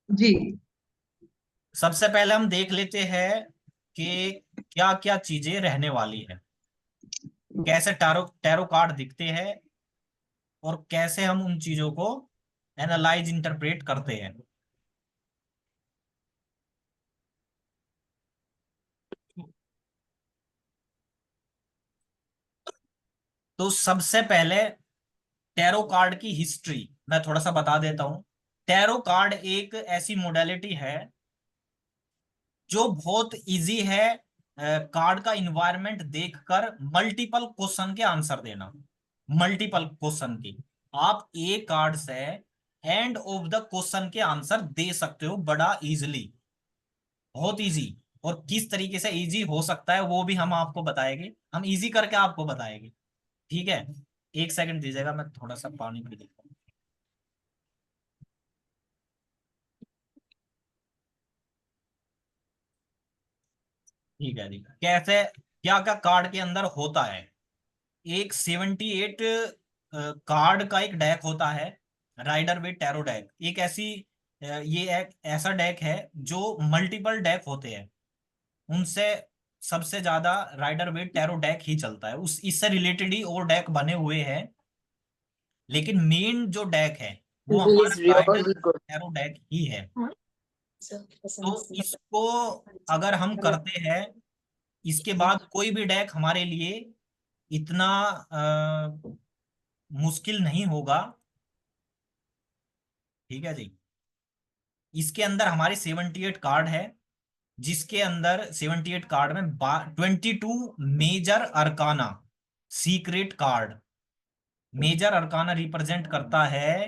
जी। सबसे पहले हम देख लेते हैं कि क्या क्या चीजें रहने वाली है, कैसे टैरो टैरो कार्ड दिखते हैं और कैसे हम उन चीजों को एनालाइज इंटरप्रेट करते हैं। तो सबसे पहले टैरो कार्ड की हिस्ट्री मैं थोड़ा सा बता देता हूं। टैरो कार्ड एक ऐसी मोडेलिटी है जो बहुत इजी है। कार्ड का इन्वायरमेंट देखकर मल्टीपल क्वेश्चन के आंसर देना। मल्टीपल क्वेश्चन की आप एक कार्ड से एंड ऑफ द क्वेश्चन के आंसर दे सकते हो बड़ा इजीली, बहुत इजी। और किस तरीके से इजी हो सकता है वो भी हम आपको बताएंगे, हम इजी करके आपको बताएंगे। ठीक है, एक सेकंड दीजिएगा, मैं थोड़ा सा पानी पी लेता हूँ। ठीक है जी, कैसे क्या क्या कार्ड के अंदर होता है। एक 78 कार्ड का एक डेक होता है, राइडर विद टैरो डेक। एक ऐसी ये एक ऐसा डेक है जो मल्टीपल डेक होते हैं उनसे सबसे ज्यादा राइडर विद टैरो डेक ही चलता है, उस इससे रिलेटेड ही और डेक बने हुए हैं। लेकिन मेन जो डेक है वो Google हमारा is rider really good. Tarot deck ही है। So, तो इसको अगर हम करते हैं, इसके बाद कोई भी डेक हमारे लिए इतना मुश्किल नहीं होगा। ठीक है जी, इसके अंदर हमारे 78 कार्ड है, जिसके अंदर 78 कार्ड में 22 major arcana secret card. Major arcana represent करता है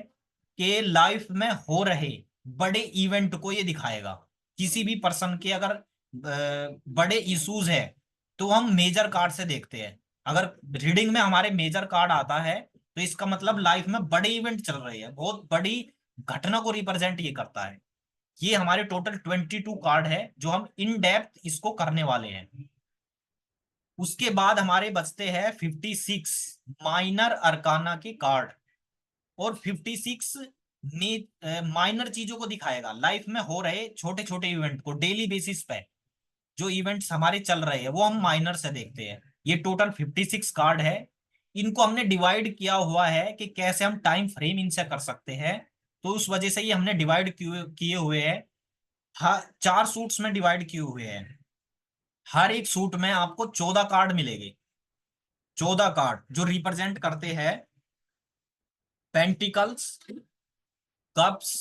कि लाइफ में हो रहे बड़े इवेंट को ये दिखाएगा। किसी भी पर्सन के अगर बड़े इश्यूज है तो हम मेजर कार्ड से देखते हैं। अगर रीडिंग में हमारे मेजर कार्ड आता है तो इसका मतलब लाइफ में बड़े इवेंट चल रहे हैं, बहुत बड़ी घटना को रिप्रेजेंट ये करता है। ये हमारे टोटल 22 कार्ड है जो हम इन डेप्थ इसको करने वाले हैं। उसके बाद हमारे बचते हैं 56 माइनर अरकाना के कार्ड। और 56 माइनर चीजों को दिखाएगा, लाइफ में हो रहे छोटे छोटे इवेंट को डेली बेसिस पे। जो इवेंट्स हमारे चल रहे हैं वो हम माइनर से देखते हैं। ये टोटल 56 कार्ड है। इनको हमने डिवाइड किया हुआ है कि कैसे हम टाइम फ्रेम इनसे कर सकते हैं। तो उस वजह से ये हमने डिवाइड किए हुए हैं। हाँ, 4 सूट्स में डिवाइड किए हुए हैं। हर एक सूट में आपको 14 कार्ड मिलेंगे। 14 कार्ड जो रिप्रेजेंट करते हैं पेंटिकल्स, कप्स,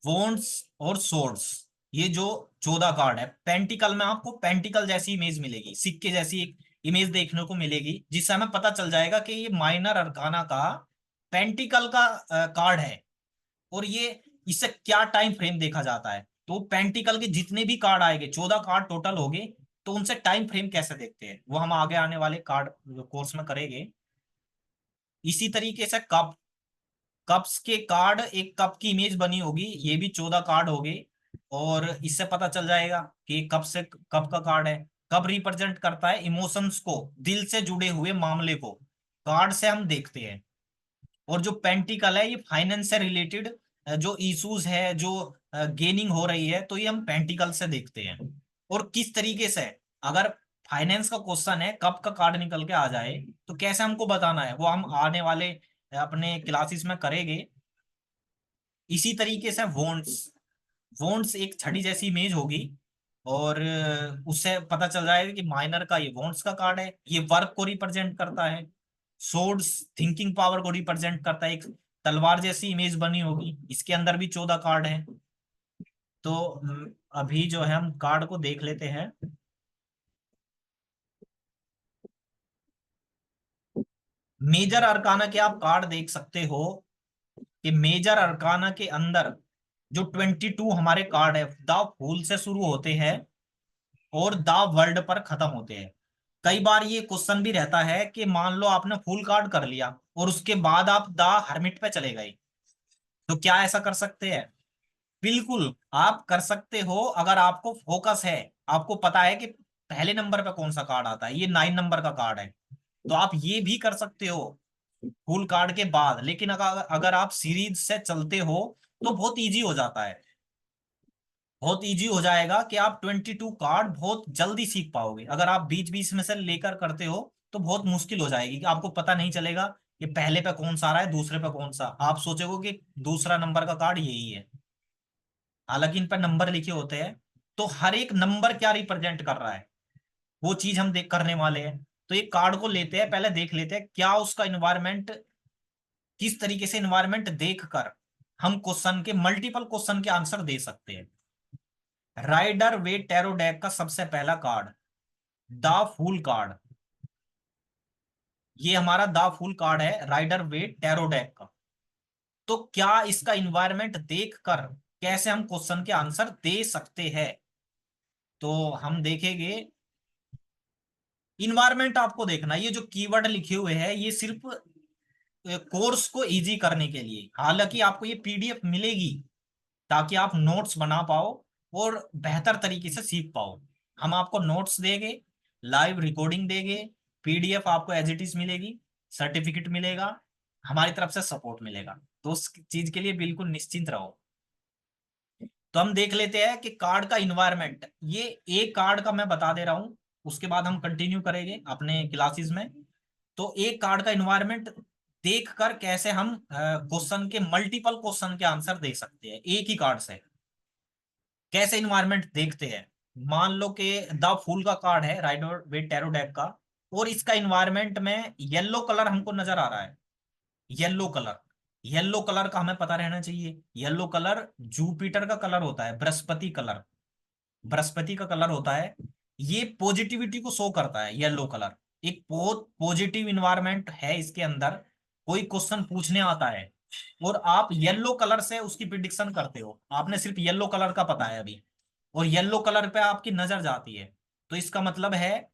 वोन्स और सोर्ड्स। ये जो 14 कार्ड है, पेंटिकल में आपको पेंटिकल जैसी इमेज मिलेगी, सिक्के जैसी एक इमेज देखने को मिलेगी, जिससे हमें पता चल जाएगा कि ये माइनर अरकाना का पेंटिकल का कार्ड है। और ये इससे क्या टाइम फ्रेम देखा जाता है, तो पेंटिकल के जितने भी कार्ड आएंगे, 14 कार्ड टोटल हो गए, तो उनसे टाइम फ्रेम कैसे देखते हैं वो हम आगे आने वाले कार्ड कोर्स में करेंगे। इसी तरीके से कप, कप्स के कार्ड, एक कप की इमेज बनी होगी, ये भी 14 कार्ड हो गए। और इससे पता चल जाएगा कि कप से कप का कार्ड है। कप रिप्रेजेंट करता है इमोशंस को, दिल से जुड़े हुए मामले को कार्ड से हम देखते हैं। और जो पेंटिकल है ये फाइनेंस से रिलेटेड जो इश्यूज है, जो गेनिंग हो रही है, तो ये हम पेंटिकल से देखते हैं। और किस तरीके से, अगर फाइनेंस का क्वेश्चन है, कब का कार्ड निकल के आ जाए तो कैसे हमको बताना है वो हम आने वाले अपने क्लासेस में करेंगे। इसी तरीके से वॉन्ट्स, वॉन्ट्स एक छड़ी जैसी इमेज होगी। और उससे पता चल जाएगा कि माइनर का ये वॉन्ट्स का कार्ड है, ये वर्क को रिप्रेजेंट करता है। सोर्ड्स थिंकिंग पावर को रिप्रेजेंट करता है, एक तलवार जैसी इमेज बनी होगी, इसके अंदर भी 14 कार्ड है। तो अभी जो है हम कार्ड को देख लेते हैं। मेजर अरकाना के आप कार्ड देख सकते हो कि मेजर अरकाना के अंदर जो 22 हमारे कार्ड है, द फूल से शुरू होते हैं और द वर्ल्ड पर खत्म होते हैं। कई बार ये क्वेश्चन भी रहता है कि मान लो आपने फुल कार्ड कर लिया और उसके बाद आप द हर्मिट पे चले गए, तो क्या ऐसा कर सकते हैं? बिल्कुल आप कर सकते हो, अगर आपको फोकस है, आपको पता है कि पहले नंबर पे कौन सा कार्ड आता है, ये 9 नंबर का कार्ड है, तो आप ये भी कर सकते हो फुल कार्ड के बाद। लेकिन अगर अगर आप सीरीज से चलते हो तो बहुत इजी हो जाता है। बहुत इजी हो जाएगा कि आप 22 कार्ड बहुत जल्दी सीख पाओगे। अगर आप बीच बीच में से लेकर करते हो तो बहुत मुश्किल हो जाएगी, कि आपको पता नहीं चलेगा कि पहले पे कौन सा आ रहा है, दूसरे पे कौन सा। आप सोचोगे कि दूसरा नंबर का कार्ड यही है, हालांकि इन पर नंबर लिखे होते हैं। तो हर एक नंबर क्या रिप्रेजेंट कर रहा है, वो चीज हम देख करने वाले हैं। तो एक कार्ड को लेते हैं, पहले देख लेते हैं क्या उसका इन्वायरमेंट, किस तरीके से इन्वायरमेंट देखकर हम क्वेश्चन के, मल्टीपल क्वेश्चन के आंसर दे सकते हैं। राइडर वेट टैरो डेक का सबसे पहला कार्ड द फूल कार्ड, ये हमारा द फूल कार्ड है राइडर वेट टैरो डेक का। तो क्या इसका इन्वायरमेंट देखकर कैसे हम क्वेश्चन के आंसर दे सकते हैं, तो हम देखेंगे। इन्वायरमेंट आपको देखना, ये जो कीवर्ड लिखे हुए हैं ये सिर्फ कोर्स को इजी करने के लिए, हालांकि आपको ये पीडीएफ मिलेगी ताकि आप नोट्स बना पाओ और बेहतर तरीके से सीख पाओ। हम आपको नोट्स देंगे, लाइव रिकॉर्डिंग देंगे, पीडीएफ आपको एज इट इज मिलेगी, सर्टिफिकेट मिलेगा, हमारी तरफ से सपोर्ट मिलेगा। तो उस चीज के लिए बिल्कुल निश्चिंत रहो। तो हम देख लेते हैं कि कार्ड का इन्वायरमेंट, ये एक कार्ड का मैं बता दे रहा हूं, उसके बाद हम कंटिन्यू करेंगे अपने क्लासेस में। तो एक कार्ड का इन्वायरमेंट देखकर कैसे हम क्वेश्चन के, मल्टीपल क्वेश्चन के आंसर दे सकते हैं एक ही कार्ड से, कैसे इन्वायरमेंट देखते हैं। मान लो कि द फूल का कार्ड है राइडर वेट टैरो डेक का, और इसका इन्वायरमेंट में येलो कलर हमको नजर आ रहा है। येलो कलर, येलो कलर का हमें पता रहना चाहिए। येलो कलर जुपिटर का कलर होता है, बृहस्पति कलर, बृहस्पति का कलर होता है। ये पॉजिटिविटी को शो करता है येलो कलर। एक बहुत पॉजिटिव इन्वायरमेंट है इसके अंदर। कोई क्वेश्चन पूछने आता है और आप येलो कलर से उसकी प्रिडिक्शन करते हो, आपने सिर्फ येलो कलर का पता है अभी, और येलो कलर पे आपकी नजर जाती है, तो इसका मतलब है,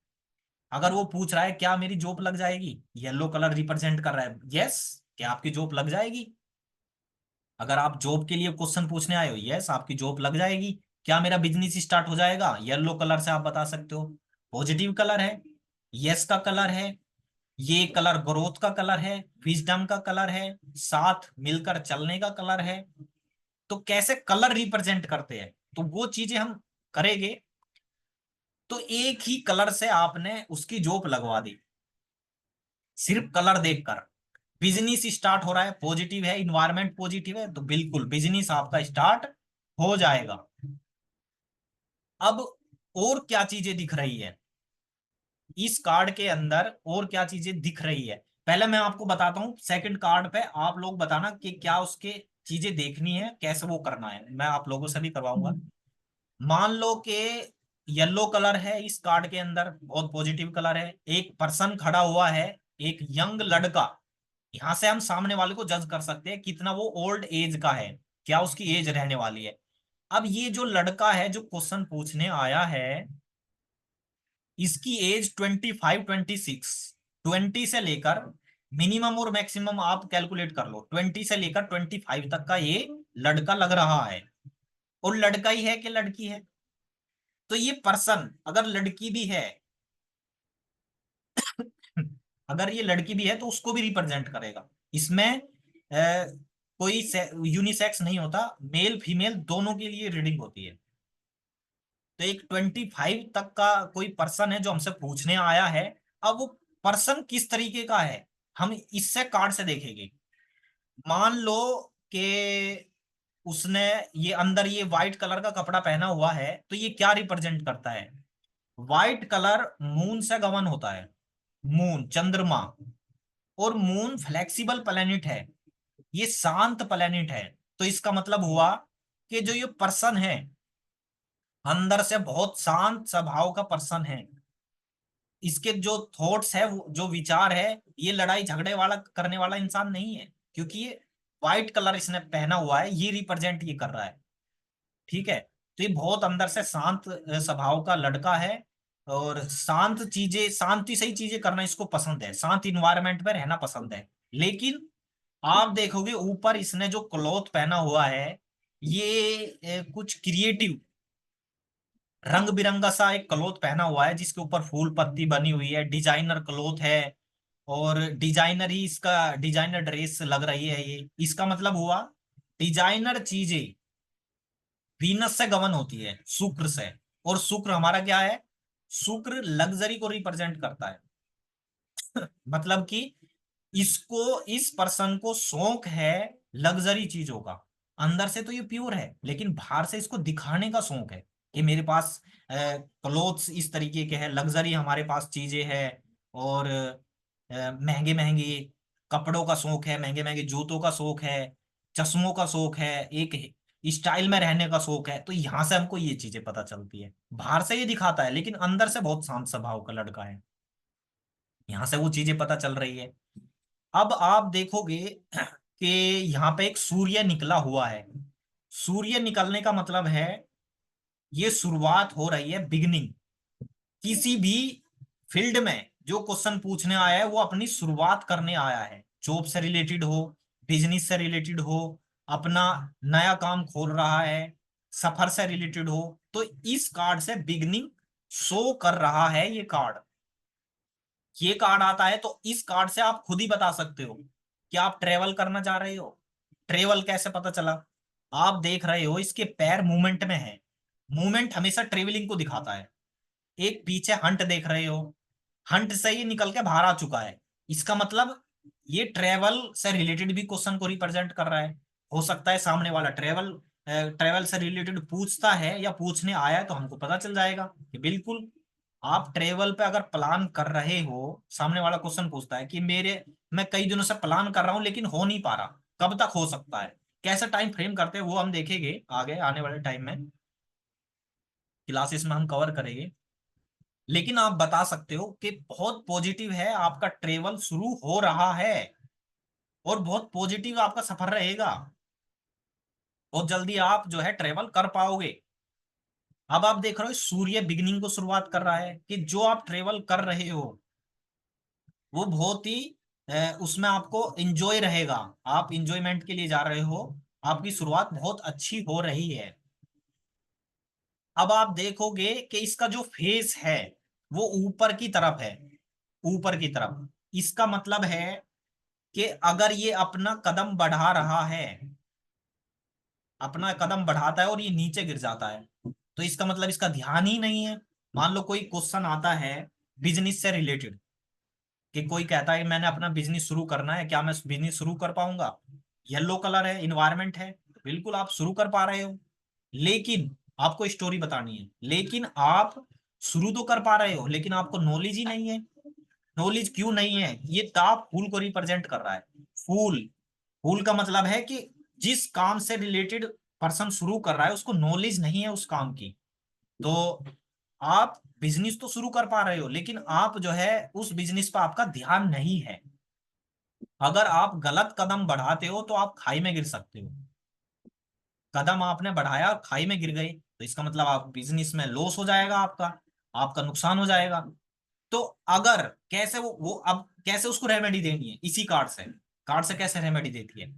अगर वो पूछ रहा है क्या मेरी जॉब लग जाएगी, येलो कलर रिप्रेजेंट कर रहा है यस, क्या आपकी जॉब लग जाएगी। अगर आप जॉब के लिए क्वेश्चन पूछने आए हो, यस आपकी जॉब लग जाएगी। क्या मेरा बिजनेस स्टार्ट हो जाएगा, येलो कलर से आप बता सकते हो। पॉजिटिव कलर है, यस का कलर है। ये कलर ग्रोथ का कलर है, विजडम का कलर है, साथ मिलकर चलने का कलर है। तो कैसे कलर रिप्रेजेंट करते हैं, तो वो चीजें हम करेंगे। तो एक ही कलर से आपने उसकी जॉब लगवा दी, सिर्फ कलर देखकर। बिजनेस स्टार्ट हो रहा है, पॉजिटिव है, इन्वायरमेंट पॉजिटिव है, तो बिल्कुल बिजनेस आपका स्टार्ट हो जाएगा। अब और क्या चीजें दिख रही है इस कार्ड के अंदर, और क्या चीजें दिख रही है, पहले मैं आपको बताता हूं। सेकंड कार्ड पे आप लोग बताना कि क्या उसके चीजें देखनी है, कैसे वो करना है, मैं आप लोगों से भी करवाऊंगा। मान लो कि येलो कलर है इस कार्ड के अंदर, बहुत पॉजिटिव कलर है, एक पर्सन खड़ा हुआ है, एक यंग लड़का। यहां से हम सामने वाले को जज कर सकते हैं कितना वो ओल्ड एज का है, क्या उसकी एज रहने वाली है। अब ये जो लड़का है जो क्वेश्चन पूछने आया है, इसकी एज 25 26, 20 से लेकर मिनिमम और मैक्सिमम आप कैलकुलेट कर लो, 20 से लेकर 25 तक का ये लड़का लग रहा है। और लड़का ही है कि लड़की है, तो ये पर्सन अगर लड़की भी है, अगर ये लड़की भी है तो उसको भी रिप्रेजेंट करेगा। इसमें कोई यूनिसेक्स नहीं होता, मेल फीमेल दोनों के लिए रीडिंग होती है। तो एक 25 तक का कोई पर्सन है जो हमसे पूछने आया है। अब वो पर्सन किस तरीके का है, हम इससे कार्ड से देखेंगे। मान लो कि उसने ये अंदर ये व्हाइट कलर का कपड़ा पहना हुआ है, तो ये क्या रिप्रेजेंट करता है। व्हाइट कलर मून से गवन होता है, मून चंद्रमा, और मून फ्लेक्सिबल प्लेनेट है, ये शांत प्लेनेट है। तो इसका मतलब हुआ कि जो ये पर्सन है अंदर से बहुत शांत स्वभाव का पर्सन है। इसके जो थॉट्स है, जो विचार है, ये लड़ाई झगड़े वाला करने वाला इंसान नहीं है, क्योंकि ये व्हाइट कलर इसने पहना हुआ है, ये रिप्रेजेंट ये कर रहा है। ठीक है, तो ये बहुत अंदर से शांत स्वभाव का लड़का है, और शांत चीजें, शांति सही चीजें करना इसको पसंद है, शांत इन्वायरमेंट में रहना पसंद है। लेकिन आप देखोगे ऊपर इसने जो क्लॉथ पहना हुआ है, ये कुछ क्रिएटिव रंग बिरंगा सा एक क्लॉथ पहना हुआ है, जिसके ऊपर फूल पत्ती बनी हुई है, डिजाइनर क्लॉथ है। और डिजाइनर ही इसका, डिजाइनर ड्रेस लग रही है ये, इसका मतलब हुआ डिजाइनर चीजें वीनस से गमन होती है, शुक्र से। और शुक्र हमारा क्या है? शुक्र लग्जरी को रिप्रेजेंट करता है। मतलब कि इसको, इस पर्सन को शौक है लग्जरी चीजों का। अंदर से तो ये प्योर है, लेकिन बाहर से इसको दिखाने का शौक है कि मेरे पास क्लोथ्स इस तरीके के हैं, लग्जरी हमारे पास चीजें हैं। और महंगे महंगे कपड़ों का शौक है, महंगे महंगे जूतों का शौक है, चश्मों का शौक है, एक स्टाइल में रहने का शौक है। तो यहां से हमको ये चीजें पता चलती है। बाहर से ये दिखाता है, लेकिन अंदर से बहुत शांत स्वभाव का लड़का है। यहाँ से वो चीजें पता चल रही है। अब आप देखोगे कि यहाँ पे एक सूर्य निकला हुआ है। सूर्य निकलने का मतलब है ये शुरुआत हो रही है, बिगनिंग। किसी भी फील्ड में जो क्वेश्चन पूछने आया है वो अपनी शुरुआत करने आया है। जॉब से रिलेटेड हो, बिजनेस से रिलेटेड हो, अपना नया काम खोल रहा है, सफर से रिलेटेड हो, तो इस कार्ड से बिगनिंग शो कर रहा है ये कार्ड। ये कार्ड आता है तो इस कार्ड से आप खुद ही बता सकते हो कि आप ट्रेवल करना चाह रहे हो। ट्रेवल कैसे पता चला? आप देख रहे हो इसके पैर मूवमेंट में है। मूवमेंट हमेशा ट्रेवलिंग को दिखाता है। एक पीछे हंट देख रहे हो, हंट से ही निकल के बाहर आ चुका है। इसका मतलब ये ट्रेवल से रिलेटेड भी क्वेश्चन को रिप्रेजेंट कर रहा है। हो सकता है सामने वाला ट्रेवल ट्रेवल से रिलेटेड पूछता है या पूछने आया है, तो हमको पता चल जाएगा कि बिल्कुल आप ट्रेवल पे अगर प्लान कर रहे हो। सामने वाला क्वेश्चन पूछता है कि मैं कई दिनों से प्लान कर रहा हूं लेकिन हो नहीं पा रहा, कब तक हो सकता है? कैसे टाइम फ्रेम करते हैं वो हम देखेंगे आगे आने वाले टाइम में, क्लासेस में हम कवर करेंगे। लेकिन आप बता सकते हो कि बहुत पॉजिटिव है, आपका ट्रेवल शुरू हो रहा है और बहुत पॉजिटिव आपका सफर रहेगा। बहुत जल्दी आप जो है ट्रेवल कर पाओगे। अब आप देख रहे हो सूर्य बिगनिंग को शुरुआत कर रहा है कि जो आप ट्रेवल कर रहे हो वो बहुत ही उसमें आपको इंजॉय रहेगा। आप इंजॉयमेंट के लिए जा रहे हो, आपकी शुरुआत बहुत अच्छी हो रही है। अब आप देखोगे कि इसका जो फेस है वो ऊपर की तरफ है, ऊपर की तरफ। इसका मतलब है कि अगर ये अपना कदम बढ़ा रहा है, अपना कदम बढ़ाता है और ये नीचे गिर जाता है, तो इसका मतलब इसका ध्यान ही नहीं है। मान लो कोई क्वेश्चन आता है बिजनेस से रिलेटेड, कि कोई कहता है कि मैंने अपना बिजनेस शुरू करना है, क्या मैं बिजनेस शुरू कर पाऊंगा? येलो कलर है, इन्वायरमेंट है, बिल्कुल आप शुरू कर पा रहे हो। लेकिन आपको स्टोरी बतानी है, लेकिन आप शुरू तो कर पा रहे हो लेकिन आपको नॉलेज ही नहीं है। नॉलेज क्यों नहीं है? ये ताप फूल को रिप्रेजेंट कर रहा है। फूल, फूल का मतलब है कि जिस काम से रिलेटेड पर्सन शुरू कर रहा है उसको नॉलेज नहीं है उस काम की। तो आप बिजनेस तो शुरू कर पा रहे हो लेकिन आप जो है उस बिजनेस पर आपका ध्यान नहीं है। अगर आप गलत कदम बढ़ाते हो तो आप खाई में गिर सकते हो। कदम आपने बढ़ाया और खाई में गिर गए तो इसका मतलब आप बिजनेस में लॉस हो जाएगा, आपका आपका नुकसान हो जाएगा। तो अगर कैसे वो अब कैसे उसको रेमेडी देनी है? इसी कार्ड से, कार्ड से कैसे रेमेडी देती है?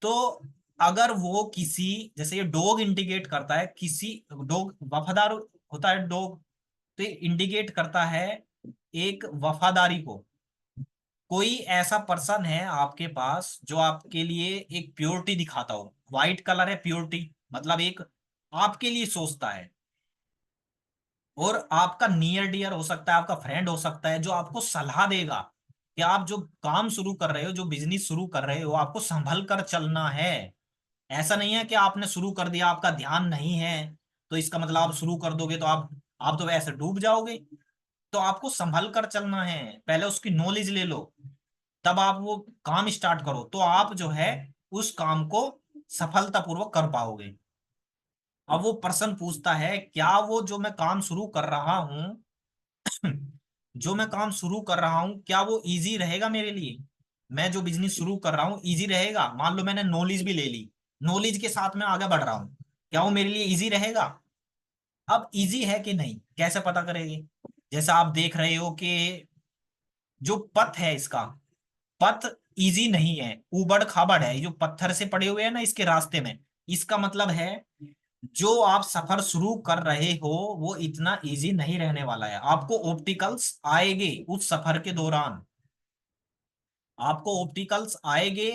तो अगर वो किसी, जैसे ये डॉग इंडिकेट करता है, किसी डॉग वफादार होता है डॉग, तो ये इंडिकेट करता है एक वफादारी को। कोई ऐसा पर्सन है आपके पास जो आपके लिए एक प्योरिटी दिखाता हो। व्हाइट कलर है प्योरिटी, मतलब एक आपके लिए सोचता है। और आपका नियर डियर हो सकता है, आपका फ्रेंड हो सकता है, जो आपको सलाह देगा कि आप जो काम शुरू कर रहे हो, जो बिजनेस शुरू कर रहे हो, आपको संभल कर चलना है। ऐसा नहीं है कि आपने शुरू कर दिया, आपका ध्यान नहीं है तो इसका मतलब आप शुरू कर दोगे तो आप तो वैसे डूब जाओगे। तो आपको संभल कर चलना है, पहले उसकी नॉलेज ले लो, तब आप वो काम स्टार्ट करो तो आप जो है उस काम को सफलतापूर्वक कर पाओगे। अब वो पर्सन पूछता है क्या वो जो मैं काम शुरू कर रहा हूं जो मैं काम शुरू कर रहा हूं क्या वो इजी रहेगा मेरे लिए? मैं जो बिजनेस शुरू कर रहा हूँ इजी रहेगा? मान लो मैंने नॉलेज भी ले ली, नॉलेज के साथ मैं आगे बढ़ रहा हूँ, क्या वो मेरे लिए इजी रहेगा? अब इजी है कि नहीं कैसे पता करेंगे? जैसा आप देख रहे हो कि जो पथ है इसका, पथ इजी नहीं है, उबड़ खाबड़ है। ये जो पत्थर से पड़े हुए हैं ना इसके रास्ते में, इसका मतलब है जो आप सफर शुरू कर रहे हो वो इतना इजी नहीं रहने वाला है। आपको ऑब्स्टिकल्स आएंगे उस सफर के दौरान, आपको ऑब्स्टिकल्स आएंगे।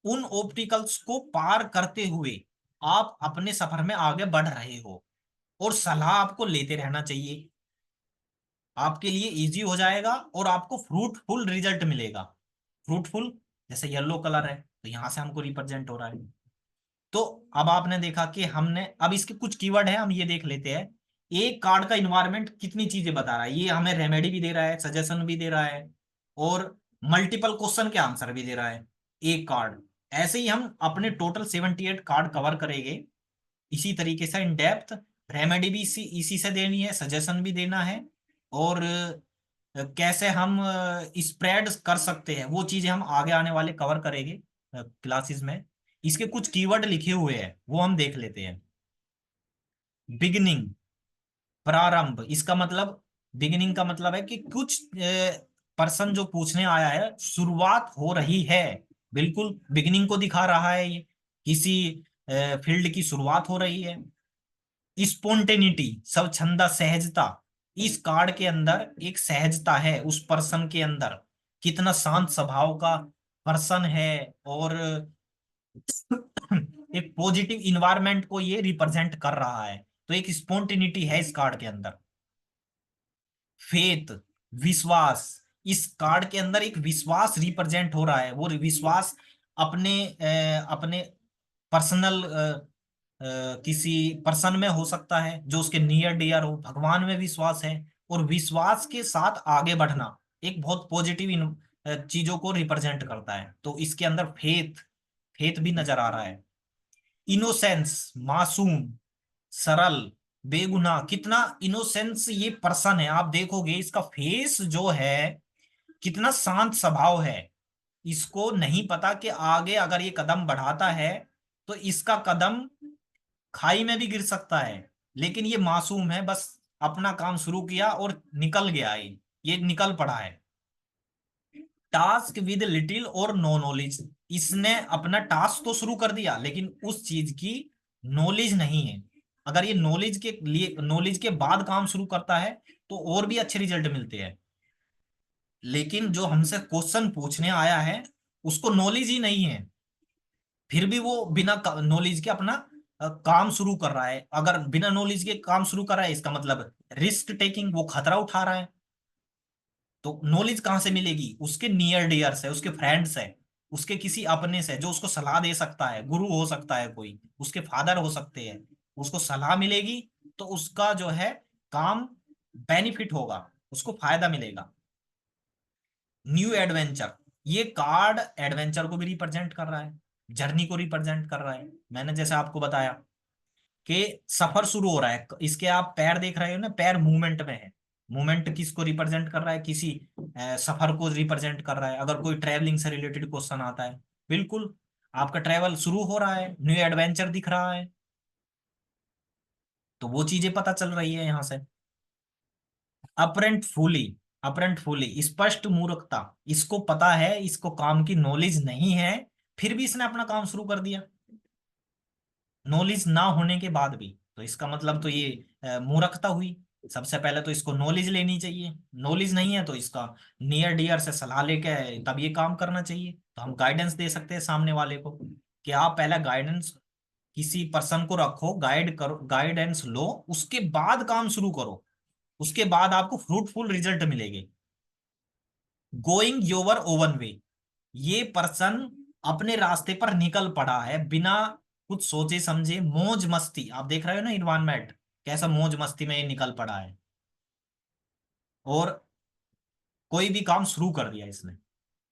उन ऑब्स्टिकल्स को पार करते हुए आप अपने सफर में आगे बढ़ रहे हो, और सलाह आपको लेते रहना चाहिए। आपके लिए इजी हो जाएगा और आपको फ्रूटफुल रिजल्ट मिलेगा। फ्रूटफुल, जैसे येलो कलर है तो यहां से हमको रिप्रेजेंट हो रहा है। तो अब आपने देखा कि हमने, अब इसके कुछ कीवर्ड है, हम ये देख लेते हैं। एक कार्ड का इन्वायरमेंट कितनी चीजें बता रहा है, ये हमें रेमेडी भी दे रहा है, सजेशन भी दे रहा है, और मल्टीपल क्वेश्चन के आंसर भी दे रहा है एक कार्ड। ऐसे ही हम अपने टोटल 78 कार्ड कवर करेंगे इसी तरीके से इन डेप्थ। रेमेडी भी इसी से देनी है, सजेशन भी देना है, और कैसे हम स्प्रेड कर सकते हैं वो चीजें हम आगे आने वाले कवर करेंगे क्लासेस में। इसके कुछ कीवर्ड लिखे हुए हैं वो हम देख लेते हैं। बिगिनिंग, प्रारंभ, इसका मतलब, बिगिनिंग का मतलब है कि कुछ पर्सन जो पूछने आया है, शुरुआत हो रही है, बिल्कुल बिगिनिंग को दिखा रहा है ये, किसी फील्ड की शुरुआत हो रही है। स्पोंटेनिटी, स्वच्छंदा, सहजता, इस कार्ड के अंदर एक सहजता है उस पर्सन के अंदर, कितना शांत स्वभाव का पर्सन है, और एक पॉजिटिव इन्वायरमेंट को ये रिप्रेजेंट कर रहा है। तो एक स्पोंटेनिटी है इस कार्ड के अंदर। फेथ, विश्वास, इस कार्ड के अंदर एक विश्वास रिप्रेजेंट हो रहा है, वो विश्वास अपने अपने पर्सनल किसी पर्सन में हो सकता है जो उसके नियर डियर हो, भगवान में विश्वास है, और विश्वास के साथ आगे बढ़ना एक बहुत पॉजिटिव चीजों को रिप्रेजेंट करता है। तो इसके अंदर फेथ, फेथ भी नजर आ रहा है। इनोसेंस, मासूम, सरल, बेगुनाह, कितना इनोसेंस ये पर्सन है, आप देखोगे इसका फेस जो है कितना शांत स्वभाव है। इसको नहीं पता कि आगे अगर ये कदम बढ़ाता है तो इसका कदम खाई में भी गिर सकता है, लेकिन ये मासूम है, बस अपना काम शुरू किया और निकल गया, ये निकल पड़ा है। टास्क विद लिटिल और नो नॉलेज, इसने अपना टास्क तो शुरू कर दिया लेकिन उस चीज की नॉलेज नहीं है। अगर ये नॉलेज के लिए, नॉलेज के बाद काम शुरू करता है तो और भी अच्छे रिजल्ट मिलते हैं। लेकिन जो हमसे क्वेश्चन पूछने आया है उसको नॉलेज ही नहीं है, फिर भी वो बिना नॉलेज के अपना काम शुरू कर रहा है। अगर बिना नॉलेज के काम शुरू कर रहा है इसका मतलब रिस्क टेकिंग, वो खतरा उठा रहा है। तो नॉलेज कहाँ से मिलेगी, उसके नियर डियर से, उसके फ्रेंड्स है, उसके किसी अपने से जो उसको सलाह दे सकता है, गुरु हो सकता है कोई, उसके फादर हो सकते हैं, उसको सलाह मिलेगी तो उसका जो है काम बेनिफिट होगा, उसको फायदा मिलेगा। न्यू एडवेंचर, ये कार्ड एडवेंचर को भी रिप्रेजेंट कर रहा है, जर्नी को रिप्रेजेंट कर रहा है। मैंने जैसे आपको बताया कि सफर शुरू हो रहा है, इसके आप पैर देख रहे हो ना, पैर मूवमेंट में है। मूवमेंट किसको रिप्रेजेंट कर रहा है, किसी सफर को रिप्रेजेंट कर रहा है। अगर कोई ट्रैवलिंग से रिलेटेड क्वेश्चन आता है, बिल्कुल आपका ट्रैवल शुरू हो रहा है, न्यू एडवेंचर दिख रहा है, तो वो चीजें पता चल रही है यहाँ से। अपरेंट फूली, अपरेंट फूली, स्पष्ट मूर्खता, इसको पता है, इसको काम की नॉलेज नहीं है, फिर भी इसने अपना काम शुरू कर दिया नॉलेज ना होने के बाद भी। तो इसका मतलब तो ये मूर्खता हुई। सबसे पहले तो इसको नॉलेज लेनी चाहिए, नॉलेज नहीं है तो इसका नियर डियर से सलाह लेके तब ये काम करना चाहिए। तो हम गाइडेंस दे सकते हैं सामने वाले को कि आप पहले गाइडेंस, किसी पर्सन को रखो, गाइड करो, गाइडेंस लो, उसके बाद काम शुरू करो, उसके बाद आपको फ्रूटफुल रिजल्ट मिलेंगे। गोइंग योर ओवन वे, ये पर्सन अपने रास्ते पर निकल पड़ा है बिना कुछ सोचे समझे, मौज मस्ती, आप देख रहे हो ना इन्वायरमेंट कैसा मौज मस्ती में ये निकल पड़ा है, और कोई भी काम शुरू कर दिया इसने,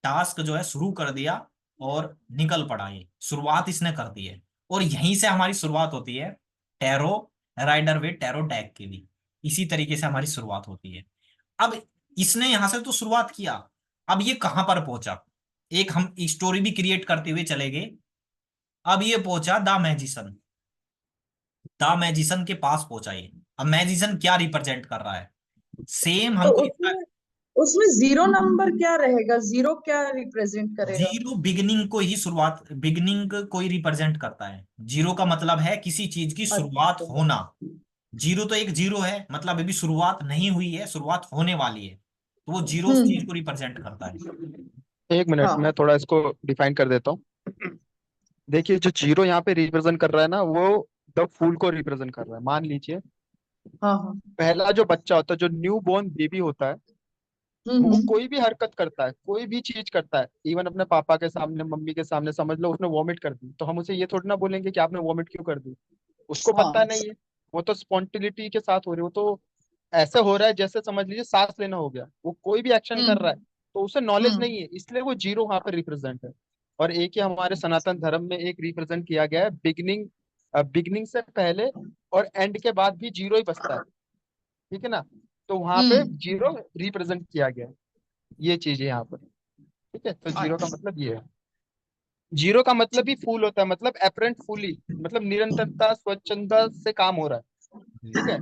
टास्क जो है शुरू कर दिया और निकल पड़ा, ये शुरुआत इसने कर दी है। और यहीं से हमारी शुरुआत होती है टैरो राइडर वे टैरो डेक की भी, इसी तरीके से हमारी शुरुआत होती है। अब इसने यहां से तो शुरुआत किया, अब ये कहां पर पहुंचा, एक हम स्टोरी भी क्रिएट करते हुए चले गए। अब ये पहुंचा द मैजिशन, द मैजिशन के पास पहुंचा ये। अब मैजिशन क्या रिप्रेजेंट कर रहा है, सेम तो हमको इसका, उसमें उसमें जीरो नंबर क्या रहेगा, जीरो क्या रिप्रेजेंट करेगा? जीरो बिगिनिंग को ही, शुरुआत, बिगिनिंग को ही रिप्रेजेंट करता है। जीरो का मतलब है किसी चीज की शुरुआत अच्छा। होना। जीरो तो एक जीरो है, मतलब अभी शुरुआत नहीं हुई है, शुरुआत होने वाली है, तो वो जीरो उस चीज हम्म। को रिप्रेजेंट करता है। एक मिनट, मैं हाँ। थोड़ा इसको डिफाइन कर देता हूँ। देखिए जो जीरो यहाँ पे रिप्रेजेंट कर रहा है ना, वो द फूल को रिप्रेजेंट कर रहा है। मान लीजिए हाँ हाँ। पहला जो बच्चा होता है, जो न्यू बॉर्न बेबी होता है, वो हम्म। कोई भी हरकत करता है, कोई भी चीज करता है, इवन अपने पापा के सामने, मम्मी के सामने, समझ लो उसने वॉमिट कर दी, तो हम उसे ये थोड़ी ना बोलेंगे कि आपने वॉमिट क्यों कर दी। उसको पता हाँ। नहीं है, वो तो स्पॉन्टिनिटी के साथ हो रही है, वो तो ऐसे हो रहा है जैसे समझ लीजिए सांस लेना हो गया, वो कोई भी एक्शन कर रहा है, हम्म। तो उसे नॉलेज हम्म। नहीं है, इसलिए वो जीरो वहां पर रिप्रेजेंट है। और एक ही हमारे सनातन धर्म में एक रिप्रेजेंट किया गया है, बिगनिंग, बिगनिंग से पहले और एंड के बाद भी जीरो ही बचता है, ठीक है ना। तो वहां पे हम्म। जीरो रिप्रेजेंट किया गया है, ये चीज है यहाँ पर। ठीक है, तो जीरो का अच्छा। मतलब ये है। जीरो का मतलब ही फूल होता है, मतलब एपरेंट फूली, मतलब निरंतरता, स्वच्छंदता से काम हो रहा है। ठीक है।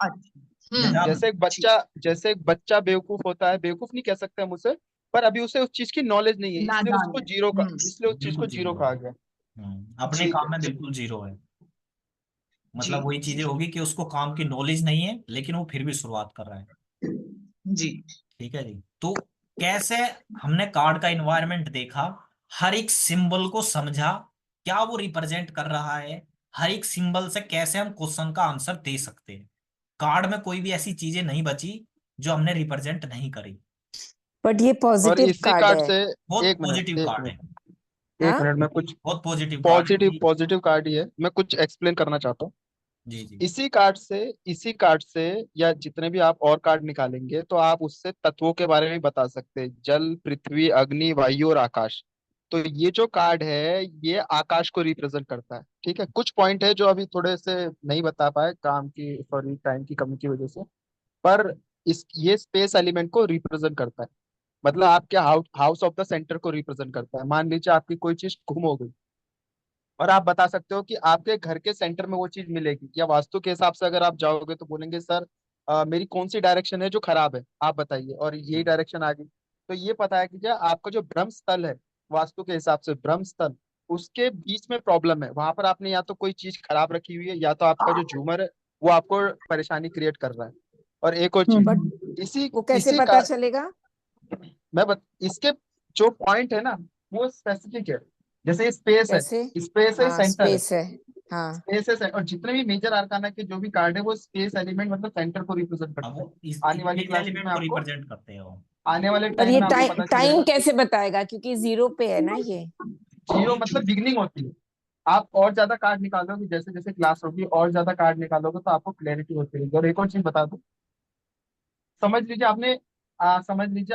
अच्छा। जैसे आप जैसे एक ठीक। बच्चा, जैसे एक बच्चा बेवकूफ होता है, बेवकूफ नहीं कह सकते हम उसे, पर अभी उसे उस चीज की नॉलेज नहीं है, इसलिए नादान उसको है। जीरो का, इसलिए उस चीज को बिल्कुल जीरो जीरो कहा है। गया। अपने ठीक है। काम में बिल्कुल जीरो है। जी। मतलब वही चीजें होगी कि उसको काम की नॉलेज नहीं है लेकिन वो फिर भी शुरुआत कर रहा है। जी। ठीक है जी। तो कैसे हमने कार्ड का इन्वायरमेंट देखा, हर एक सिंबल को समझा, क्या वो रिप्रेजेंट कर रहा है, हर एक सिंबल से कैसे हम क्वेश्चन का आंसर दे सकते हैं। कार्ड में कोई भी ऐसी चीजें नहीं बची जो हमने रिप्रेजेंट नहीं करी। बट ये और पॉजिटिव इसी कार्ड कार्ड है। से, बहुत एक मिनट पॉजिटिव एक कार्ड है। मिनट एक हाँ। मिनट में कुछ बहुत पॉजिटिव कार्ड है पॉजिटिव जी। पॉजिटिव कार्ड ही है, मैं कुछ एक्सप्लेन करना चाहता हूँ। जी जी। इसी कार्ड से या जितने भी आप और कार्ड निकालेंगे, तो आप उससे तत्वों के बारे में बता सकते हैं, जल, पृथ्वी, अग्नि, वायु और आकाश। तो ये जो कार्ड है, ये आकाश को रिप्रेजेंट करता है। ठीक है, कुछ पॉइंट है जो अभी थोड़े से नहीं बता पाए, काम की, सॉरी, टाइम की कमी की वजह से। पर इस ये स्पेस एलिमेंट को रिप्रेजेंट करता है, मतलब आपके हाउस ऑफ द सेंटर को रिप्रेजेंट करता है। मान लीजिए आपकी कोई चीज गुम हो गई, और आप बता सकते हो कि आपके घर के सेंटर में वो चीज मिलेगी, या वास्तु के हिसाब से अगर आप जाओगे तो बोलेंगे सर मेरी कौन सी डायरेक्शन है जो खराब है, आप बताइए, और यही डायरेक्शन आ गई। तो ये पता है कि क्या आपका जो ब्रह्म स्थल है, वास्तु के हिसाब से ब्रह्म स्थल, उसके बीच में प्रॉब्लम है, वहां पर आपने या तो कोई चीज खराब रखी हुई है, या तो आपका जो झूमर है वो आपको परेशानी क्रिएट कर रहा है। और एक और चीज, बट इसी वो कैसे इसी पता का चलेगा? इसके जो पॉइंट है ना, वो स्पेसिफिक है। जैसे स्पेस है, कैसे? स्पेस है, हाँ, सेंटर है, स्पेस है। हाँ। स्पेस है, और जितने भी मेजर आर्काना के जो भी कार्ड है, वो स्पेस एलिमेंट मतलब सेंटर को रिप्रेजेंट अब करता है। वो इस आने वाली क्लासेस एलिमेंट में को आपको, रिप्रेजेंट करते हैं वो। आने वाले पर टाइम ये में आपको पता टाइम चलेगा। कैसे बताएगा, क्योंकि जीरो पे है ना ये। जीरो मतलब बिगनिंग होती है। आप और ज्यादा कार्ड निकालोगे, जैसे जैसे क्लास होगी और ज्यादा कार्ड निकालोगे, तो आपको क्लैरिटी होती रहेगी। और एक और चीज बता दूं, समझ लीजिए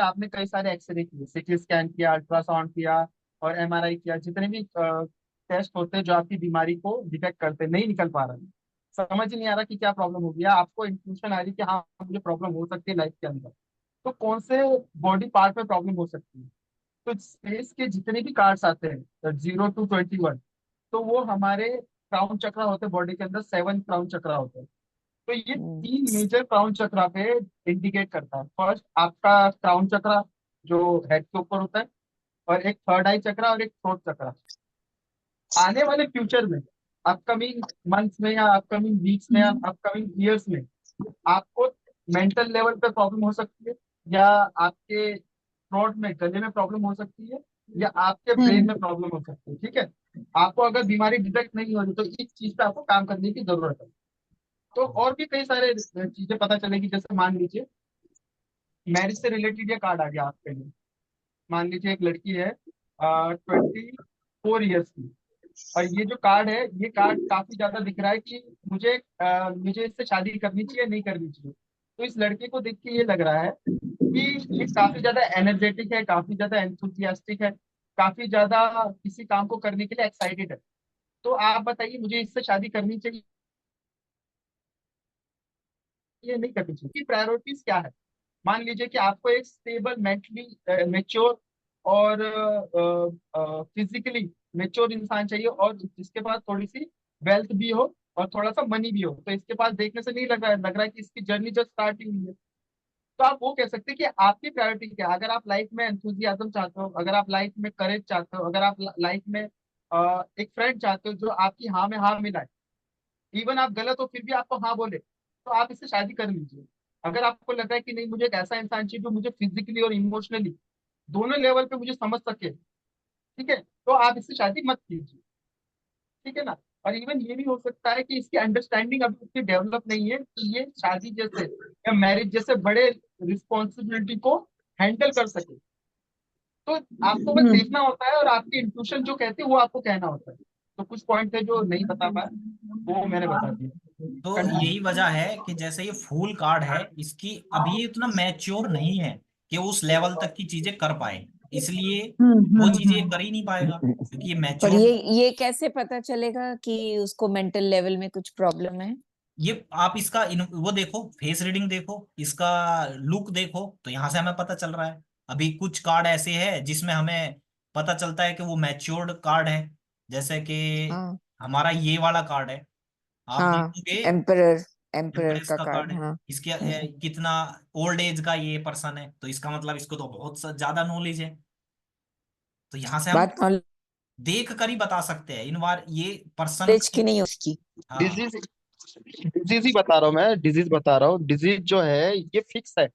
आपने कई सारे एक्सरे किए, सीटी स्कैन किया, अल्ट्रासाउंड किया, और एमआरआई किया, जितने भी टेस्ट होते हैं जो आपकी बीमारी को डिटेक्ट करते हैं, नहीं निकल पा रहा है, समझ ही नहीं आ रहा कि क्या प्रॉब्लम होगी, या आपको इंट्यूशन आ रही है कि हाँ मुझे प्रॉब्लम हो सकती है लाइफ के अंदर, तो कौन से बॉडी पार्ट में प्रॉब्लम हो सकती है। तो स्पेस के जितने भी कार्ड्स आते हैं 0 to 21, तो वो हमारे क्राउन चक्रा होते हैं, बॉडी के अंदर 7 क्राउन चक्रा होते हैं। तो ये हम्म। 3 मेजर क्राउन चक्रा पे इंडिकेट करता है। फर्स्ट आपका क्राउन चक्रा जो हेड के ऊपर होता है, और एक थर्ड आई चक्रा, और एक फोर्थ चक्रा। आने वाले फ्यूचर में, अपकमिंग मंथ्स में, या अपकमिंग वीक्स में, या अपकमिंग ईयर्स में, आपको मेंटल लेवल पे प्रॉब्लम हो सकती है, या आपके थ्रोट में, गले में प्रॉब्लम हो सकती है, या आपके ब्रेन में प्रॉब्लम हो सकती है। ठीक है, आपको अगर बीमारी डिटेक्ट नहीं हो रही, तो इस चीज पे आपको काम करने की जरूरत है। तो और भी कई सारे चीजें पता चलेगी, जैसे मान लीजिए मैरिज से रिलेटेड ये कार्ड आ गया आपके लिए। मान लीजिए एक लड़की है 24 ईयर्स की, और ये जो कार्ड है, ये कार्ड काफी ज्यादा दिख रहा है कि मुझे इससे शादी करनी चाहिए नहीं करनी चाहिए। तो इस लड़के को देख के ये लग रहा है कि ये काफी ज्यादा एनर्जेटिक है, काफी ज्यादा एंथुसियास्टिक है, काफी ज्यादा किसी काम को करने के लिए एक्साइटेड है। तो आप बताइए, मुझे इससे शादी करनी चाहिए, नहीं करनी चाहिए, की प्रायोरिटीज क्या है। मान लीजिए कि आपको एक स्टेबल, मेंटली मेच्योर और फिजिकली मेच्योर इंसान चाहिए, और जिसके पास थोड़ी सी वेल्थ भी हो और थोड़ा सा मनी भी हो। तो इसके पास देखने से नहीं लग रहा है कि इसकी जर्नी जस्ट स्टार्ट ही हुई है। तो आप वो कह सकते हैं कि आपकी प्रायोरिटी क्या है। अगर आप लाइफ में एंथुजियाज्म चाहते हो, अगर आप लाइफ में करेज चाहते हो, अगर आप लाइफ में एक फ्रेंड चाहते हो जो आपकी हाँ में हाँ मिलाए, इवन आप गलत हो फिर भी आपको हाँ बोले, तो आप इससे शादी कर लीजिए। अगर आपको लग रहा है कि नहीं, मुझे एक ऐसा इंसान चाहिए जो मुझे फिजिकली और इमोशनली दोनों लेवल पे मुझे समझ सके, ठीक है, तो आप इससे शादी मत कीजिए। ठीक है ना। और इवन ये भी हो सकता है कि इसकी अंडरस्टैंडिंग अभी उतनी डेवलप नहीं है कि ये शादी जैसे या मैरिज जैसे बड़े रिस्पॉन्सिबिलिटी को हैंडल कर सके। तो आपको बस देखना होता है और आपकी इंट्यूशन जो कहती है वो आपको कहना होता है। तो कुछ पॉइंट है जो नहीं बता पाया, वो मैंने बता दिया। तो यही वजह है कि जैसे ये फूल कार्ड है, इसकी अभी ये इतना मैच्योर नहीं है कि वो उस लेवल तक की चीजें कर पाए, इसलिए वो चीजें ये कर ही नहीं पाएगा क्योंकि ये पर मैच्योर। ये कैसे पता चलेगा कि उसको मेंटल लेवल में कुछ प्रॉब्लम है? ये आप इसका वो देखो, फेस रीडिंग देखो, इसका लुक देखो, तो यहाँ से हमें पता चल रहा है। अभी कुछ कार्ड ऐसे हैं जिसमें हमें पता चलता है कि वो मैच्योर्ड कार्ड है, जैसे कि हाँ हमारा ये वाला कार्ड है, आप हाँ, देखोगे एम्परर, एम्परर इम्प्रेस का का कार्ड कार्ड, है। हाँ। इसके कितना ओल्ड एज का ये पर्सन है, तो इसका मतलब इसको तो बहुत ज्यादा नॉलेज है। तो यहाँ से हम बात नॉलेज देख कर ही बता सकते हैं इन बार ये पर्सन की नहीं है उसकी। हाँ। डिजीज डिजीज ही बता रहा हूँ मैं, डिजीज बता रहा हूँ। डिजीज जो है ये फिक्स है,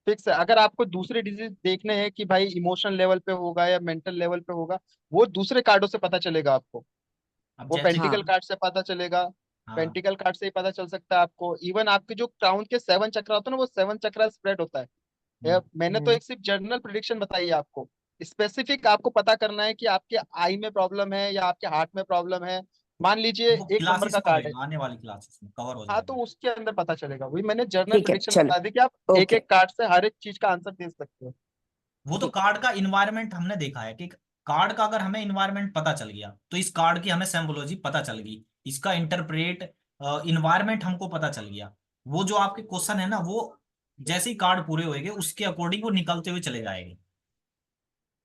फिक्स है। अगर आपको दूसरे डिजीज देखने हैं कि भाई इमोशनल लेवल पे होगा या मेंटल लेवल पे होगा, वो दूसरे कार्डों से पता चलेगा आपको। अब वो जैसे पेंटिकल हाँ कार्ड से पता चलेगा। हाँ। पेंटिकल कार्ड से ही पता चल सकता है आपको। इवन आपके जो क्राउन के 7 चक्र होते हैं ना, वो 7 चक्र स्प्रेड होता है। हम्म, मैंने तो एक सिर्फ जनरल प्रिडिक्शन बताई है आपको। स्पेसिफिक आपको पता करना है कि आपके आई में प्रॉब्लम है या आपके हार्ट में प्रॉब्लम है। मान लीजिए वो 1 नंबर क्लासेस का में कार्ड है, होएगा, आने वाली क्लासेस में कवर हो हाँ, तो जाएगा। उसके अंदर पता चलेगा। वही मैंने जनरल ठीक है, प्रिडिक्शन चलो, बता दी कि आप एक ओके। एक कार्ड से हर एक चीज का आंसर दे सकते हो। वो तो ठीक। कार्ड का इन्वायरमेंट हमने देखा है कि कार्ड का अगर हमें इन्वायरमेंट पता चल गया तो इस कार्ड की हमें सिंबोलॉजी पता चल गई, इसका इंटरप्रेट इन्वायरमेंट हमको पता चल गया। वो जो आपके क्वेश्चन है ना, वो जैसे ही कार्ड पूरे होएंगे उसके अकॉर्डिंग वो निकलते हुए चले जाएंगे।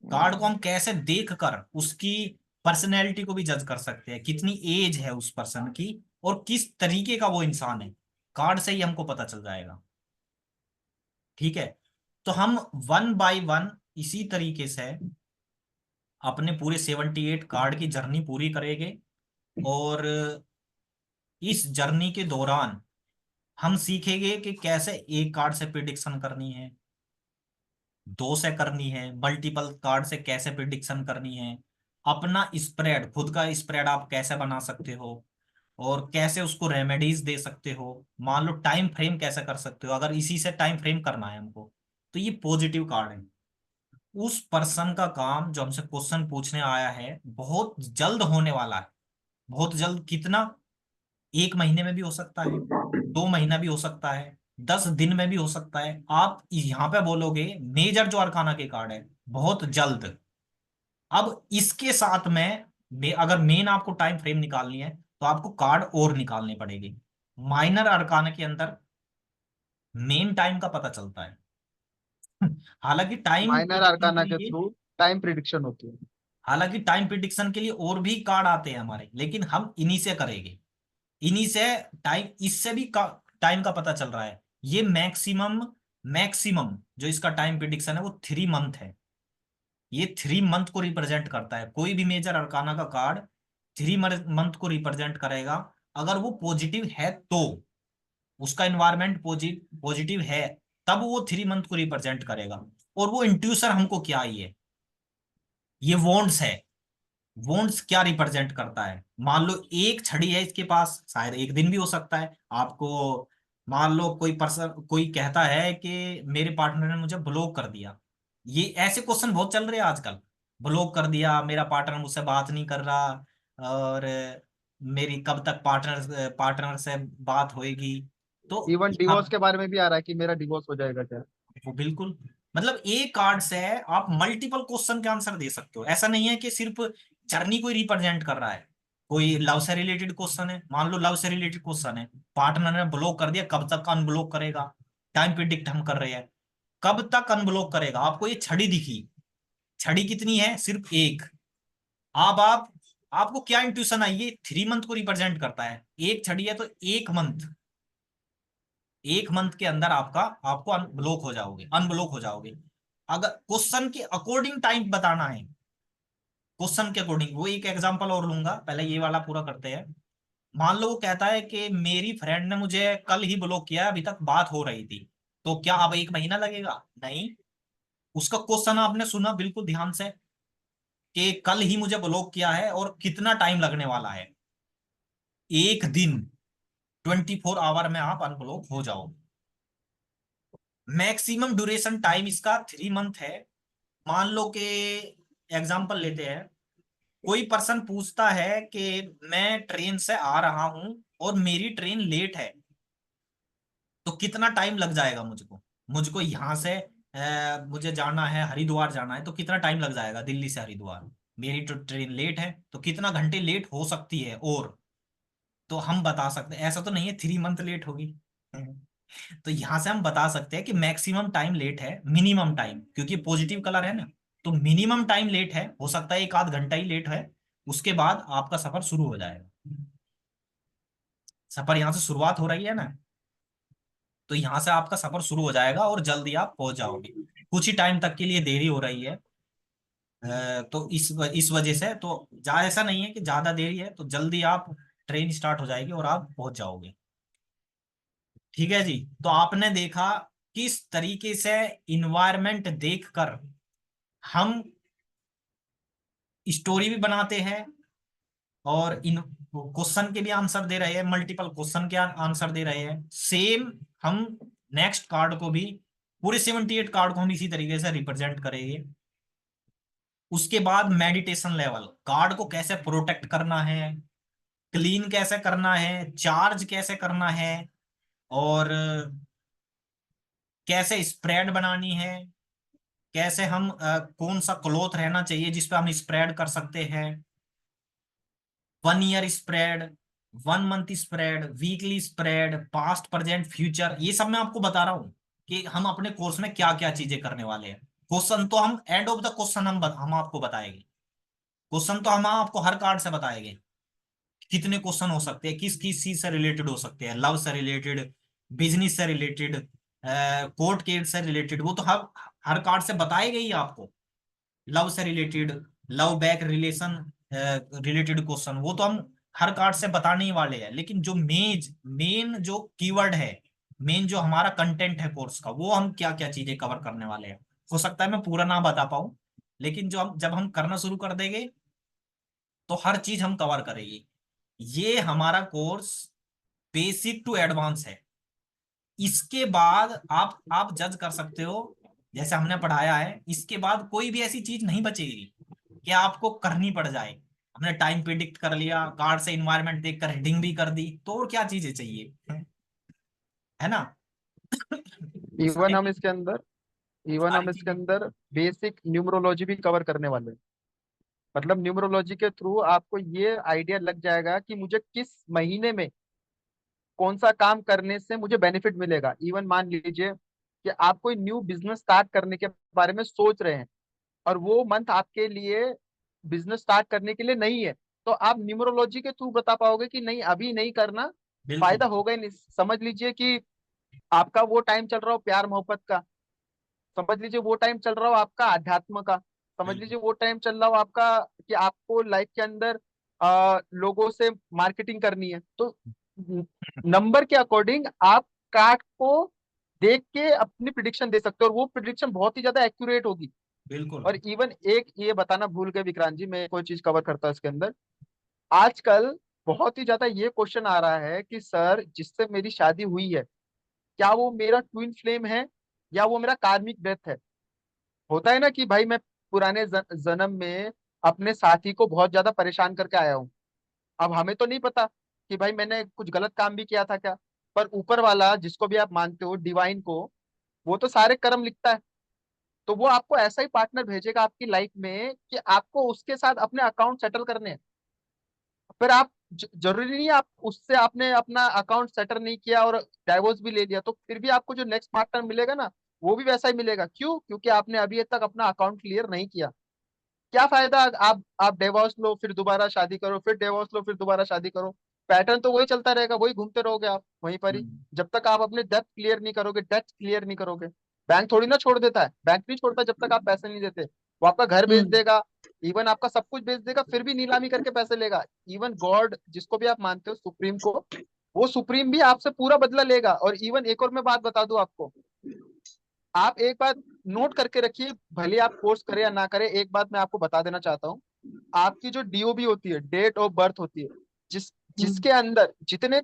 कार्ड को हम कैसे देख कर उसकी पर्सनैलिटी को भी जज कर सकते हैं, कितनी एज है उस पर्सन की और किस तरीके का वो इंसान है, कार्ड से ही हमको पता चल जाएगा। ठीक है, तो हम वन बाय वन इसी तरीके से अपने पूरे 78 कार्ड की जर्नी पूरी करेंगे। और इस जर्नी के दौरान हम सीखेंगे कि कैसे एक कार्ड से प्रिडिक्शन करनी है, दो से करनी है, मल्टीपल कार्ड से कैसे प्रिडिक्शन करनी है, अपना स्प्रेड, खुद का स्प्रेड आप कैसे बना सकते हो और कैसे उसको रेमेडीज दे सकते हो। मान लो टाइम फ्रेम कैसे कर सकते हो, अगर इसी से टाइम फ्रेम करना है हमको, तो ये पॉजिटिव कार्ड है। उस पर्सन का काम जो हमसे क्वेश्चन पूछने आया है बहुत जल्द होने वाला है, बहुत जल्द। कितना? 1 महीने में भी हो सकता है, 2 महीना भी हो सकता है, 10 दिन में भी हो सकता है। आप यहाँ पे बोलोगे मेजर जो अरकाना के कार्ड है बहुत जल्द। अब इसके साथ में अगर मेन आपको टाइम फ्रेम निकालनी है तो आपको कार्ड और निकालने पड़ेंगे। माइनर अरकाना के अंदर मेन टाइम का पता चलता है। हालांकि टाइम माइनर प्रिडिक्शन के आर्काना के लिए थ्रू टाइम प्रिडिक्शन होती है। हालांकि टाइम प्रिडिक्शन के लिए और भी कार्ड आते हैं हमारे, लेकिन हम इन्हीं से करेंगे। इन्हीं से टाइम, इससे भी टाइम का पता चल रहा है। ये मैक्सिमम मैक्सिमम जो इसका टाइम प्रिडिक्शन है वो 3 मंथ है। ये 3 मंथ को रिप्रेजेंट करता है। कोई भी मेजर अरकाना का कार्ड 3 मंथ को रिप्रेजेंट करेगा। अगर वो पॉजिटिव है तो, उसका इन्वायरमेंट पॉजिटिव है, तब वो 3 मंथ को रिप्रेजेंट करेगा। और वो इंट्यूशन हमको क्या आई है, ये वॉन्ड्स है। वॉन्ट्स क्या रिप्रेजेंट करता है? मान लो एक छड़ी है इसके पास, शायद एक दिन भी हो सकता है आपको। मान लो कोई पर्सन, कोई कहता है कि मेरे पार्टनर ने मुझे ब्लॉक कर दिया। ये ऐसे क्वेश्चन बहुत चल रहे हैं आजकल। ब्लॉक कर दिया, मेरा पार्टनर मुझसे बात नहीं कर रहा, और मेरी कब तक पार्टनर पार्टनर से बात होएगी। तो इवन डिवोर्स अब के बारे में भी आ रहा है कि मेरा डिवोर्स हो जाएगा क्या। वो बिल्कुल, मतलब एक कार्ड से आप मल्टीपल क्वेश्चन के आंसर दे सकते हो। ऐसा नहीं है कि सिर्फ जर्नी को रिप्रेजेंट कर रहा है। कोई लव से रिलेटेड क्वेश्चन है, मान लो लव से रिलेटेड क्वेश्चन है, पार्टनर ने ब्लॉक कर दिया, कब तक अनब्लॉक करेगा। टाइम प्रिडिक्ट हम कर रहे हैं, कब तक अनब्लॉक करेगा। आपको ये छड़ी दिखी, छड़ी कितनी है? सिर्फ एक। अब आप आपको क्या इंट्यूशन आई? ये 3 मंथ को रिप्रेजेंट करता है, एक छड़ी है तो 1 मंथ, 1 मंथ के अंदर आपको अनब्लॉक हो जाओगे, अनब्लॉक हो जाओगे। अगर क्वेश्चन के अकॉर्डिंग टाइम बताना है, क्वेश्चन के अकॉर्डिंग, वो एक एग्जांपल और लूंगा, पहले ये वाला पूरा करते हैं। मान लो वो कहता है कि मेरी फ्रेंड ने मुझे कल ही ब्लॉक किया, अभी तक बात हो रही थी, तो क्या अब 1 महीना लगेगा? नहीं। उसका क्वेश्चन आपने सुना बिल्कुल ध्यान से, कि कल ही मुझे ब्लॉक किया है और कितना टाइम लगने वाला है। एक दिन 24 आवर में आप अनब्लॉक हो जाओ। मैक्सिमम ड्यूरेशन टाइम इसका 3 मंथ है। मान लो कि एग्जाम्पल लेते हैं, कोई पर्सन पूछता है कि मैं ट्रेन से आ रहा हूं और मेरी ट्रेन लेट है, तो कितना टाइम लग जाएगा मुझको। मुझको यहाँ से मुझे जाना है, हरिद्वार जाना है, तो कितना टाइम लग जाएगा दिल्ली से हरिद्वार। मेरी तो ट्रेन लेट है, तो कितना घंटे लेट हो सकती है। और तो हम बता सकते हैं, ऐसा तो नहीं है 3 मंथ लेट होगी। तो यहां से हम बता सकते हैं कि मैक्सिमम टाइम लेट है, मिनिमम टाइम, क्योंकि पॉजिटिव कलर है ना, तो मिनिमम टाइम लेट है, हो सकता है 1 आध घंटा ही लेट है। उसके बाद आपका सफर शुरू हो जाएगा। सफर यहाँ से शुरुआत हो रही है ना, तो यहाँ से आपका सफर शुरू हो जाएगा और जल्दी आप पहुंच जाओगे। कुछ ही टाइम तक के लिए देरी हो रही है, तो इस वजह से तो ऐसा नहीं है कि ज्यादा देरी है, तो जल्दी आप ट्रेन स्टार्ट हो जाएगी और आप पहुंच जाओगे। ठीक है जी। तो आपने देखा किस तरीके से इन्वायरमेंट देखकर हम स्टोरी भी बनाते हैं और इन क्वेश्चन के भी आंसर दे रहे हैं, मल्टीपल क्वेश्चन के आंसर दे रहे हैं। सेम हम नेक्स्ट कार्ड को भी, पूरे 78 कार्ड को हम इसी तरीके से रिप्रेजेंट करेंगे। उसके बाद मेडिटेशन लेवल, कार्ड को कैसे प्रोटेक्ट करना है, क्लीन कैसे करना है, चार्ज कैसे करना है, और कैसे स्प्रेड बनानी है, कैसे हम कौन सा क्लॉथ रहना चाहिए जिसपे हम स्प्रेड कर सकते हैं, 1 year spread, 1 month spread, weekly spread, past present future, ये सब मैं आपको बता रहा हूँ कि हम अपने कोर्स में क्या क्या चीजें करने वाले हैं। क्वेश्चन तो हम एंड ऑफ द क्वेश्चन हम आपको बताएंगे। क्वेश्चन तो हम आपको हर कार्ड से बताएंगे कितने क्वेश्चन हो सकते हैं, किस किस चीज से रिलेटेड हो सकते हैं, लव से रिलेटेड, बिजनेस से रिलेटेड, कोर्ट केस से रिलेटेड, वो तो हर कार्ड से बताएगा ही आपको। लव से related, love back relation related question, वो तो हम हर कार्ड से बताने ही वाले हैं। लेकिन जो मेन जो कीवर्ड है, मेन जो हमारा कंटेंट है कोर्स का, वो हम क्या क्या चीजें कवर करने वाले हैं, हो सकता है मैं पूरा ना बता पाऊं, लेकिन जब हम करना शुरू कर देंगे तो हर चीज हम कवर करेंगे। ये हमारा कोर्स बेसिक टू एडवांस है। इसके बाद आप जज कर सकते हो, जैसे हमने पढ़ाया है, इसके बाद कोई भी ऐसी चीज नहीं बचेगी कि आपको करनी पड़ जाए। हमने टाइम प्रिडिक्ट कर लिया, कार्ड से इन्वायरमेंट देखकर रीडिंग भी कर दी, तो और क्या चीजें चाहिए, है ना। इवन सारी हम इसके अंदर इवन सारी हम इसके चीजें। अंदर बेसिक न्यूमरोलॉजी भी कवर करने वाले हैं। मतलब न्यूमरोलॉजी के थ्रू आपको ये आइडिया लग जाएगा कि मुझे किस महीने में कौन सा काम करने से मुझे बेनिफिट मिलेगा। इवन मान लीजिए कि आप कोई न्यू बिजनेस स्टार्ट करने के बारे में सोच रहे हैं और वो मंथ आपके लिए बिजनेस स्टार्ट करने के लिए नहीं है, तो आप न्यूमरोलॉजी के थ्रू बता पाओगे कि नहीं, अभी नहीं करना, बिल्कुल फायदा होगा ही नहीं। समझ लीजिए कि आपका वो टाइम चल रहा हो प्यार मोहब्बत का, समझ लीजिए वो टाइम चल रहा हो आपका अध्यात्म का, समझ बिल्कुल। लीजिए वो टाइम चल रहा हो आपका कि आपको लाइफ के अंदर लोगों से मार्केटिंग करनी है, तो नंबर के अकॉर्डिंग आप कार्ड को देख के अपनी प्रिडिक्शन दे सकते हो, और वो प्रिडिक्शन बहुत ही ज्यादा एक्यूरेट होगी। बिल्कुल। और इवन एक ये बताना भूल गए विक्रांत जी, मैं कोई चीज कवर करता हूँ इसके अंदर। आजकल बहुत ही ज्यादा ये क्वेश्चन आ रहा है कि सर जिससे मेरी शादी हुई है, क्या वो मेरा ट्विन फ्लेम है या वो मेरा कार्मिक डेथ है। होता है ना कि भाई मैं पुराने जन्म में अपने साथी को बहुत ज्यादा परेशान करके आया हूँ। अब हमें तो नहीं पता कि भाई मैंने कुछ गलत काम भी किया था क्या, पर ऊपर वाला जिसको भी आप मानते हो डिवाइन को, वो तो सारे कर्म लिखता है। तो वो आपको ऐसा ही पार्टनर भेजेगा आपकी लाइफ में कि आपको उसके साथ अपने अकाउंट सेटल करने हैं। फिर आप जरूरी नहीं है आप उससे आपने अपना अकाउंट सेटल नहीं किया और डाइवोर्स भी ले लिया, तो फिर भी आपको जो नेक्स्ट पार्टनर मिलेगा ना, वो भी वैसा ही मिलेगा। क्यों? क्योंकि आपने अभी तक अपना अकाउंट क्लियर नहीं किया। क्या फायदा आप डिवोर्स लो फिर दोबारा शादी करो, फिर डिवोर्स लो फिर दोबारा शादी करो। पैटर्न तो वही चलता रहेगा, वही घूमते रहोगे आप वहीं पर ही। हम्म। जब तक आप अपने डेट क्लियर नहीं करोगे। बैंक थोड़ी ना छोड़ देता है, बैंक नहीं छोड़ता जब तक आप पैसे नहीं देते। वो आपका घर बेच हम्म देगा, इवन आपका सब कुछ बेच देगा, फिर भी नीलामी करके पैसे लेगा। इवन गॉड जिसको भी आप मानते हो, सुप्रीम को, वो सुप्रीम भी आपसे पूरा बदला लेगा। और इवन एक और मैं बात बता दूं आपको, आप एक बात नोट करके रखिए, भले आप कोर्स करें या ना करें, एक बात मैं आपको बता देना चाहता हूँ। आपकी जो डीओबी होती है, डेट ऑफ बर्थ होती है, जिसके अंदर जितने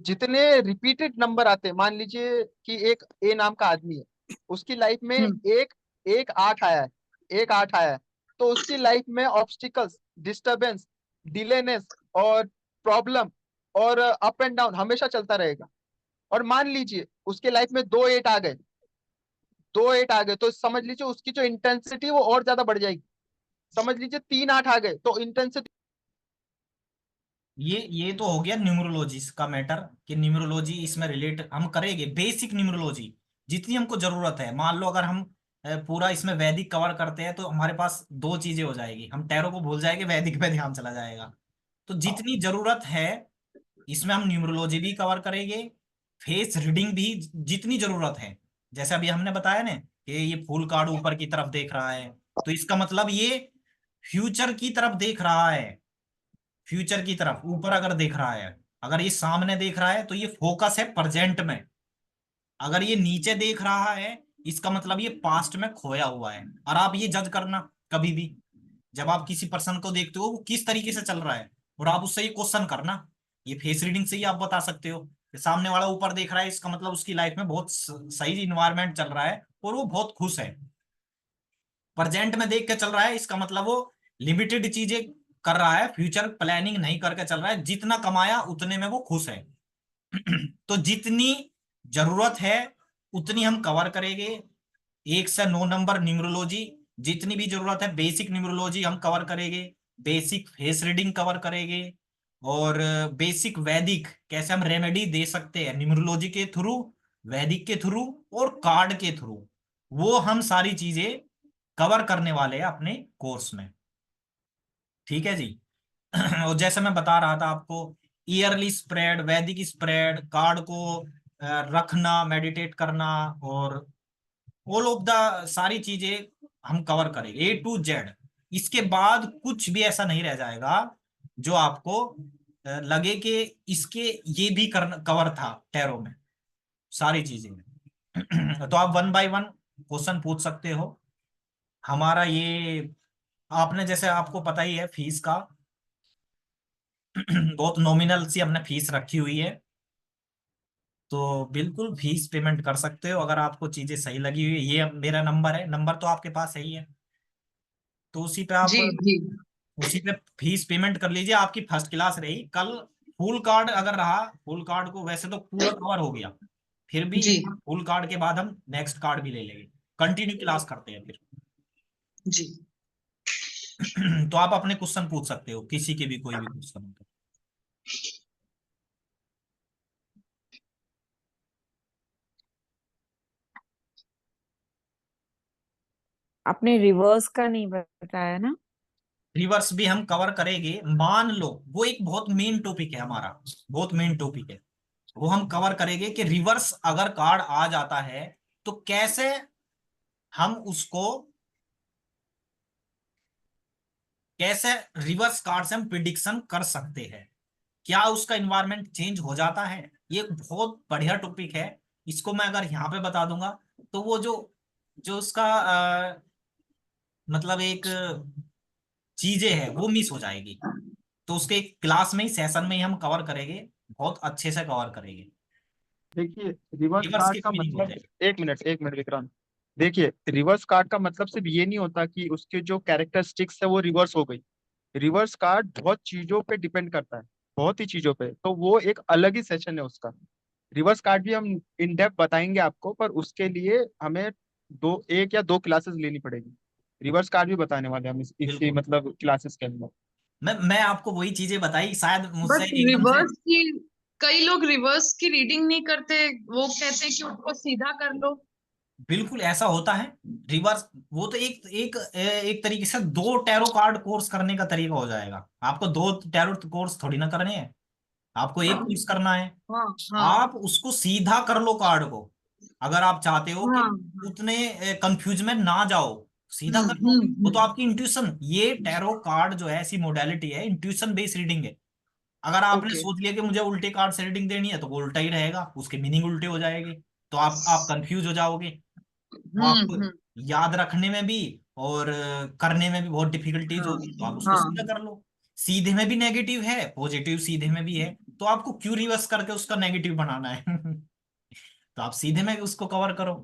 जितने रिपीटेड नंबर आते हैं, मान लीजिए कि एक ए नाम का आदमी है, उसकी लाइफ में एक एक 8 आया है, एक 8 आया है, तो उसकी लाइफ में ऑब्स्टिकल्स, डिस्टरबेंस, डिलेनेस और प्रॉब्लम और अप एंड डाउन हमेशा चलता रहेगा। और मान लीजिए उसके लाइफ में 2 8 आ गए, 2 8 आ गए, तो समझ लीजिए उसकी जो इंटेंसिटी वो और ज्यादा बढ़ जाएगी। समझ लीजिए 3 8 आ गए तो इंटेंसिटी। ये तो हो गया न्यूमरोलॉजी का मैटर, कि न्यूमरोलॉजी इसमें रिलेट हम करेंगे, बेसिक न्यूमरोलॉजी जितनी हमको जरूरत है। मान लो अगर हम पूरा इसमें वैदिक कवर करते हैं तो हमारे पास दो चीजें हो जाएगी, हम टैरो को भूल जाएंगे, वैदिक पे ध्यान चला जाएगा। तो जितनी जरूरत है इसमें हम न्यूमरोलॉजी भी कवर करेंगे, फेस रीडिंग भी जितनी जरूरत है। जैसे अभी हमने बताया ना कि ये फूल कार्ड ऊपर की तरफ देख रहा है, तो इसका मतलब ये फ्यूचर की तरफ देख रहा है। फ्यूचर की तरफ ऊपर अगर देख रहा है, अगर ये सामने देख रहा है तो ये फोकस है प्रेजेंट में। अगर ये नीचे देख रहा है इसका मतलब ये पास्ट में खोया हुआ है। और आप ये जज करना कभी भी जब आप किसी पर्सन को देखते हो वो किस तरीके से चल रहा है, और आप उससे ये क्वेश्चन करना। ये फेस रीडिंग से ही आप बता सकते हो कि सामने वाला ऊपर देख रहा है, इसका मतलब उसकी लाइफ में बहुत सही इन्वायरमेंट चल रहा है और वो बहुत खुश है। प्रेजेंट में देख के चल रहा है इसका मतलब वो लिमिटेड चीजें कर रहा है, फ्यूचर प्लानिंग नहीं करके चल रहा है, जितना कमाया उतने में वो खुश है। तो जितनी जरूरत है उतनी हम कवर करेंगे। 1 से 9 नंबर न्यूमरोलॉजी, जितनी भी जरूरत है बेसिक न्यूमरोलॉजी हम कवर करेंगे, बेसिक फेस रीडिंग कवर करेंगे, और बेसिक वैदिक कैसे हम रेमेडी दे सकते हैं न्यूमरोलॉजी के थ्रू, वैदिक के थ्रू और कार्ड के थ्रू, वो हम सारी चीजें कवर करने वाले हैं अपने कोर्स में। ठीक है जी। और जैसे मैं बता रहा था आपको, ईयरली स्प्रेड, वैदिक स्प्रेड, कार्ड को रखना, मेडिटेट करना, और ऑल ऑफ द सारी चीजें हम कवर करेंगे A to Z। इसके बाद कुछ भी ऐसा नहीं रह जाएगा जो आपको लगे कि इसके ये भी कवर था टैरो में, सारी चीजें। तो आप 1 बाय 1 क्वेश्चन पूछ सकते हो। हमारा ये, आपने जैसे आपको पता ही है फीस का, बहुत नॉमिनल सी हमने फीस रखी हुई है। तो बिल्कुल फीस पेमेंट कर सकते हो अगर आपको चीजें सही लगी हुई है। ये मेरा नंबर है, नंबर तो आपके पास है ही है, तो उसी पे आप जी जी उसी पे फीस पेमेंट कर लीजिए। आपकी फर्स्ट क्लास रही कल। फुल कार्ड अगर रहा, फुल कार्ड को वैसे तो पूरा कवर हो गया, फिर भी जी फुल कार्ड के बाद हम नेक्स्ट कार्ड भी ले लेंगे, कंटिन्यू क्लास करते हैं फिर। जी। तो आप अपने क्वेश्चन पूछ सकते हो, किसी के भी कोई भी क्वेश्चन हो तो। आपने रिवर्स का नहीं बताया ना? रिवर्स भी हम कवर करेंगे। मान लो वो एक बहुत मेन टॉपिक है हमारा, बहुत मेन टॉपिक है, वो हम कवर करेंगे कि रिवर्स अगर कार्ड आ जाता है तो कैसे हम उसको, कैसे रिवर्स कार्ड से हम प्रिडिक्शन कर सकते हैं, क्या उसका इन्वायरमेंट चेंज हो जाता है। ये एक बहुत बढ़िया टॉपिक है। इसको मैं अगर यहाँ पे बता दूंगा तो वो जो जो उसका मतलब एक चीजें है वो मिस हो जाएगी। तो उसके क्लास में ही, सेशन में ही हम कवर करेंगे, बहुत अच्छे से कवर करेंगे। देखिए, रिवर्स रिवर्स कार्ड की का फीलिंग हो मतलब, जाएगी। एक मिनट विक्रांत। देखिए, रिवर्स कार्ड का मतलब सिर्फ ये नहीं होता कि उसके जो कैरेक्टरिस्टिक्स है वो रिवर्स हो गई। रिवर्स कार्ड बहुत चीजों पे डिपेंड करता है, बहुत ही चीजों पे, तो वो एक अलग ही सेशन है उसका। रिवर्स कार्ड भी हम इन डेप्थ बताएंगे आपको, पर उसके लिए हमें एक या दो क्लासेस लेनी पड़ेगी। रिवर्स कार्ड भी बताने वाले हैं हम इसी बिल्कुल, मतलब क्लासेस के अंदर। मैं आपको वही चीजें बताई, शायद मुझसे बट एकदम से। रिवर्स की, कई लोग रिवर्स की रीडिंग नहीं करते, वो कहते हैं कि उसको सीधा कर लो। बिल्कुल ऐसा होता है। रिवर्स वो तो एक एक एक तरीके से दो टैरो कार्ड कोर्स करने का तरीका हो जाएगा। आपको दो टैरो कोर्स थोड़ी ना करने हैं, आपको एक कोर्स करना है। हाँ हाँ आप उसको सीधा कर लो कार्ड को, अगर आप चाहते हो कि हाँ। उतने कंफ्यूज में ना जाओ, सीधा कर लो। वो तो आपकी इंट्यूशन, ये टैरो कार्ड जो है ऐसी मोडालिटी है, इंट्यूशन बेस्ड रीडिंग है। अगर आपने ओके। सोच लिया कि मुझे उल्टे कार्ड से रीडिंग देनी है तो वो उल्टा ही रहेगा, उसके मीनिंग उल्टे हो जाएगी, तो आप कंफ्यूज हो जाओगे। तो आपको हम्म। याद रखने में भी और करने में भी बहुत डिफिकल्टीज हाँ होगी, तो आप उसको सीधा हाँ। कर लो। सीधे में भी नेगेटिव है, पॉजिटिव सीधे में भी है, तो आपको क्यों रिवर्स करके उसका नेगेटिव बनाना है? तो आप सीधे में उसको कवर करो।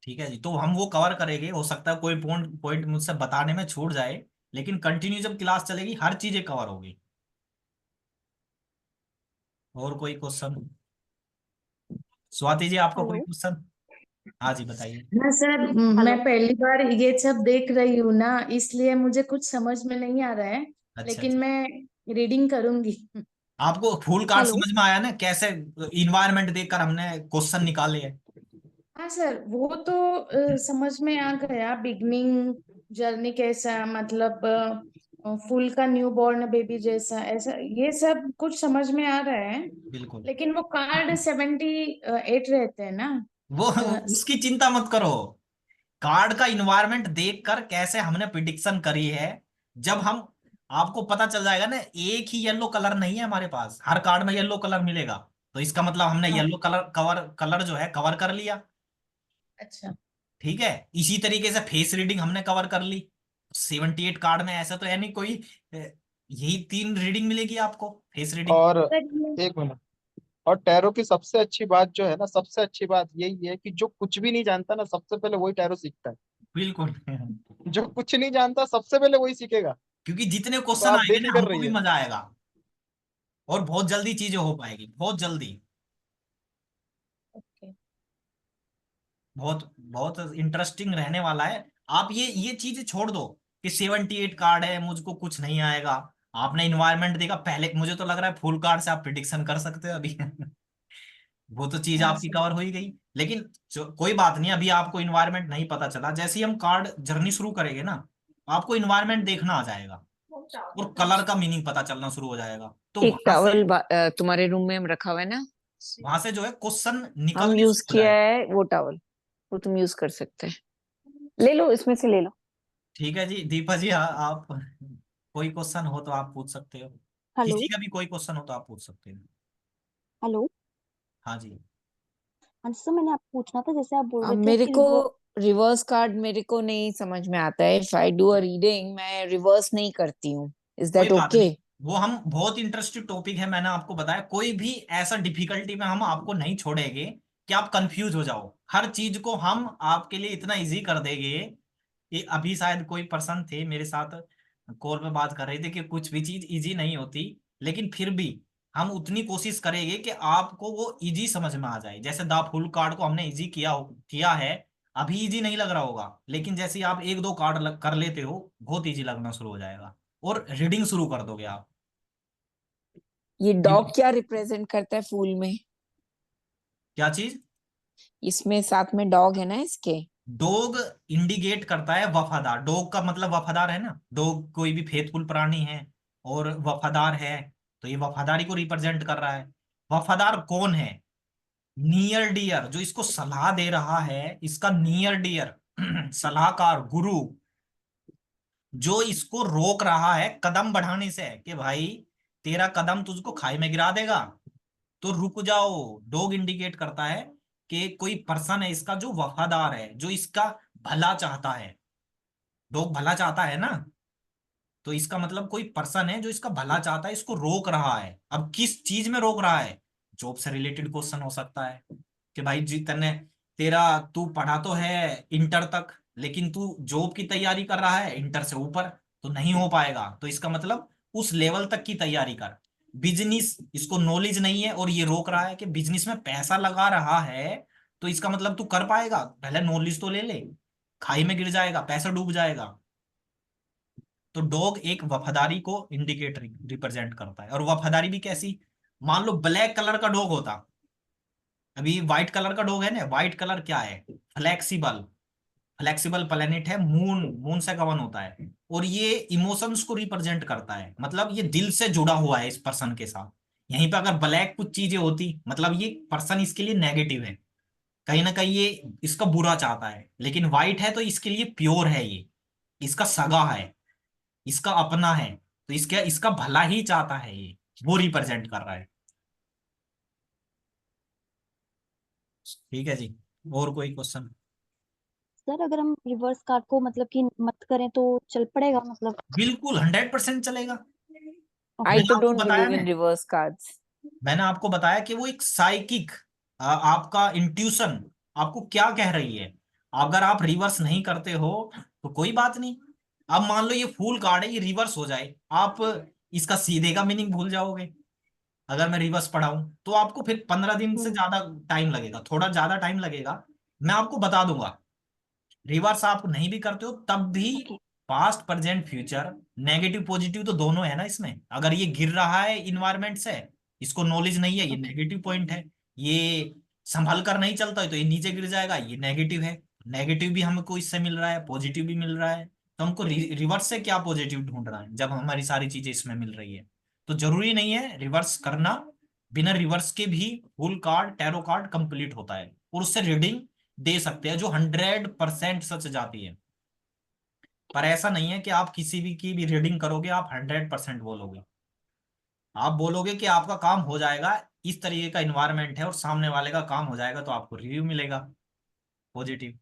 ठीक है जी, तो हम वो कवर करेंगे। हो सकता है कोई पॉइंट पॉइंट मुझसे बताने में छूट जाए, लेकिन कंटिन्यू जब क्लास चलेगी हर चीजें कवर होगी। और कोई क्वेश्चन? स्वाति जी, आपको कोई हेलो। क्वेश्चन? हाँ जी, बताइए। हाँ सर, मैं हेलो। पहली बार ये सब देख रही हूँ ना, इसलिए मुझे कुछ समझ में नहीं आ रहा है। अच्छा लेकिन अच्छा। मैं रीडिंग करूंगी। आपको फुल कार्ड हेलो। समझ में आया ना, कैसे इन्वायरमेंट देखकर हमने क्वेश्चन निकाले हैं? हाँ सर, वो तो समझ में आ गया। बिगनिंग जर्नी कैसा, मतलब फूल का न्यू बॉर्न बेबी जैसा, ऐसा ये सब कुछ समझ में आ रहा है। बिल्कुल। लेकिन वो कार्ड 78 रहते हैं ना। वो अ, उसकी चिंता मत करो। कार्ड का इन्वायरमेंट देखकर कैसे हमने प्रिडिक्शन करी है, जब हम, आपको पता चल जाएगा ना, एक ही येलो कलर नहीं है हमारे पास, हर कार्ड में येलो कलर मिलेगा, तो इसका मतलब हमने हाँ, येलो कलर कलर जो है कवर कर लिया। अच्छा। ठीक है, इसी तरीके से फेस रीडिंग हमने कवर कर ली। 78 कार्ड में ऐसा तो है नहीं कोई, यही 3 रीडिंग मिलेगी आपको, फेस रीडिंग। और सर ये एक मिनट। और टैरो की सबसे अच्छी बात जो है ना, सबसे अच्छी बात यही है कि जो कुछ भी नहीं जानता ना, सबसे पहले वही टैरो सीखता है। बिल्कुल। जो कुछ नहीं जानता सबसे पहले वही सीखेगा। क्योंकि जितने तो क्वेश्चन आप आएंगे ना बेफिक्र हमको भी रहिए। मजा आएगा, और बहुत जल्दी चीजें हो पाएगी, बहुत जल्दी। ओके। बहुत बहुत इंटरेस्टिंग रहने वाला है। आप ये चीज छोड़ दो कि 78 कार्ड है मुझको कुछ नहीं आएगा। आपने इन्वायरमेंट देखा पहले, मुझे तो लग रहा है फुल कार्ड से आप प्रिडिक्शन कर सकते हो अभी। वो तो चीज हाँ आपकी सर। कवर हो ही गई। लेकिन कोई बात नहीं, अभी आपको इन्वायरमेंट नहीं पता चला, जैसे ही हम कार्ड जर्नी शुरू करेंगे ना, आपको इन्वायरमेंट देखना आ जाएगा और कलर का मीनिंग पता चलना शुरू हो जाएगा, तो एक टॉवल तुम्हारे रूम में रखा हुआ है ना, वहां से जो है क्वेश्चन हम निकलने यूज शुरू हो किया जाएगा। है वो टॉवल, वो तुम यूज कर सकते हैं। ले लो, इसमें से ले लो। ठीक है जी, दीपा जी, आप कोई क्वेश्चन हो तो आप पूछ सकते हो। हेलो। किसी का भी कोई क्वेश्चन हो तो आप पूछ सकते हो। हेलो। हाँ जी। हाँ जी सर, मैंने आपको पूछना था, जैसे आप बोल अब रहे थे मेरे कि को रिवर्स कार्ड मेरे को नहीं समझ में आता है। If I do a reading, मैं रिवर्स नहीं करती हूँ। इज कोई दैट बात ओके? नहीं, वो हम बहुत इंटरेस्टिंग टॉपिक है, मैंने आपको बताया, कोई भी ऐसा डिफिकल्टी में हम आपको नहीं छोड़ेंगे कि आप कंफ्यूज हो जाओ। हर चीज को हम आपके लिए इतना इजी कर देंगे। ये अभी शायद कोई पर्सन थे मेरे साथ कॉल पे बात कर रहे थे कि कुछ भी चीज इजी नहीं होती, लेकिन फिर भी हम उतनी कोशिश करेंगे कि आपको वो इजी समझ में आ जाए। जैसे द फुल कार्ड को हमने इजी किया है। अभी इजी नहीं लग रहा होगा, लेकिन जैसे ही आप एक दो कार्ड कर लेते हो, बहुत इजी लगना शुरू हो जाएगा और रीडिंग शुरू कर दोगे आप। ये डॉग क्योंकि क्या रिप्रेजेंट करता है फूल में? क्या चीज? इसमें साथ में डॉग है ना इसके। डॉग इंडिकेट करता है वफादार। डॉग का मतलब वफादार है ना, डॉग कोई भी फेथफुल प्राणी है और वफादार है, तो ये वफादारी को रिप्रेजेंट कर रहा है। वफादार कौन है? नियर डियर, जो इसको सलाह दे रहा है, इसका नियर डियर सलाहकार, गुरु, जो इसको रोक रहा है कदम बढ़ाने से कि भाई तेरा कदम तुझको खाई में गिरा देगा, तो रुक जाओ। डॉग इंडिकेट करता है कि कोई पर्सन है इसका जो वफादार है, जो इसका भला चाहता है। डॉग भला चाहता है ना, तो इसका मतलब कोई पर्सन है जो इसका भला चाहता है, इसको रोक रहा है। अब किस चीज में रोक रहा है? जॉब से रिलेटेड क्वेश्चन हो सकता है कि भाई जी तने तेरा तू पढ़ा तो है इंटर तक, लेकिन तू जॉब की तैयारी कर रहा है इंटर से ऊपर, तो नहीं हो पाएगा। तो इसका मतलब उस लेवल तक की तैयारी कर। बिजनेस, इसको नॉलेज नहीं है और ये रोक रहा है कि बिजनेस में पैसा लगा रहा है, तो इसका मतलब तू कर पाएगा, पहले नॉलेज तो ले ले, खाई में गिर जाएगा, पैसा डूब जाएगा। तो डॉग एक वफादारी को इंडिकेट रिप्रेजेंट करता है। और वफादारी भी कैसी? मान लो ब्लैक कलर का डॉग होता, अभी व्हाइट कलर का डॉग है ना। व्हाइट कलर क्या है? फ्लेक्सिबल। फ्लेक्सिबल प्लेनेट है, मून, मून से गवर्न होता है, और ये इमोशंस को रिप्रेजेंट करता है, मतलब ये दिल से जुड़ा हुआ है इस पर्सन के साथ। यहीं पे अगर ब्लैक कुछ चीजें होती, मतलब ये पर्सन इसके लिए नेगेटिव है, कहीं ना कहीं ये इसका बुरा चाहता है। लेकिन व्हाइट है तो इसके लिए प्योर है, ये इसका सगा है, इसका अपना है, तो इसका इसका भला ही चाहता है, ये वो रिप्रेजेंट कर रहा है। ठीक है जी, और कोई क्वेश्चन? सर अगर हम रिवर्स कार्ड को मतलब कि मत करें तो चल पड़ेगा मतलब? बिल्कुल 100% चलेगा। I मैंने too आपको don't बताया believe ना, in reverse cards. मैंने आपको बताया कि वो एक साइकिक, आपका इंट्यूशन आपको क्या कह रही है। अगर आप रिवर्स नहीं करते हो तो कोई बात नहीं। अब मान लो ये फूल कार्ड है, ये रिवर्स हो जाए, आप इसका सीधे का मीनिंग भूल जाओगे। अगर मैं रिवर्स पढ़ाऊं तो आपको फिर 15 दिन से हम्म। ज्यादा टाइम लगेगा, थोड़ा ज्यादा टाइम लगेगा। मैं आपको बता दूंगा, रिवर्स आप नहीं भी करते हो तब भी okay. Past present future negative positive तो दोनों है ना इसमें। अगर ये गिर रहा है इन्वायरमेंट से, इसको नॉलेज नहीं है, ये ओके। नेगेटिव पॉइंट है। ये संभल कर नहीं चलता है तो ये नीचे गिर जाएगा, ये नेगेटिव है। नेगेटिव भी हमको इससे मिल रहा है, पॉजिटिव भी मिल रहा है, तो हमको रिवर्स से क्या पॉजिटिव ढूंढना है जब हमारी सारी चीजें इसमें मिल रही है। तो जरूरी नहीं है रिवर्स करना, बिना रिवर्स के भी full card tarot card complete होता है और उससे रीडिंग दे सकते हैं जो 100% सच जाती है। पर ऐसा नहीं है कि आप किसी भी की भी रीडिंग करोगे आप 100% बोलोगे। आप बोलोगे कि आपका काम हो जाएगा, इस तरीके का इन्वायरमेंट है और सामने वाले का काम हो जाएगा, तो आपको रिव्यू मिलेगा पॉजिटिव।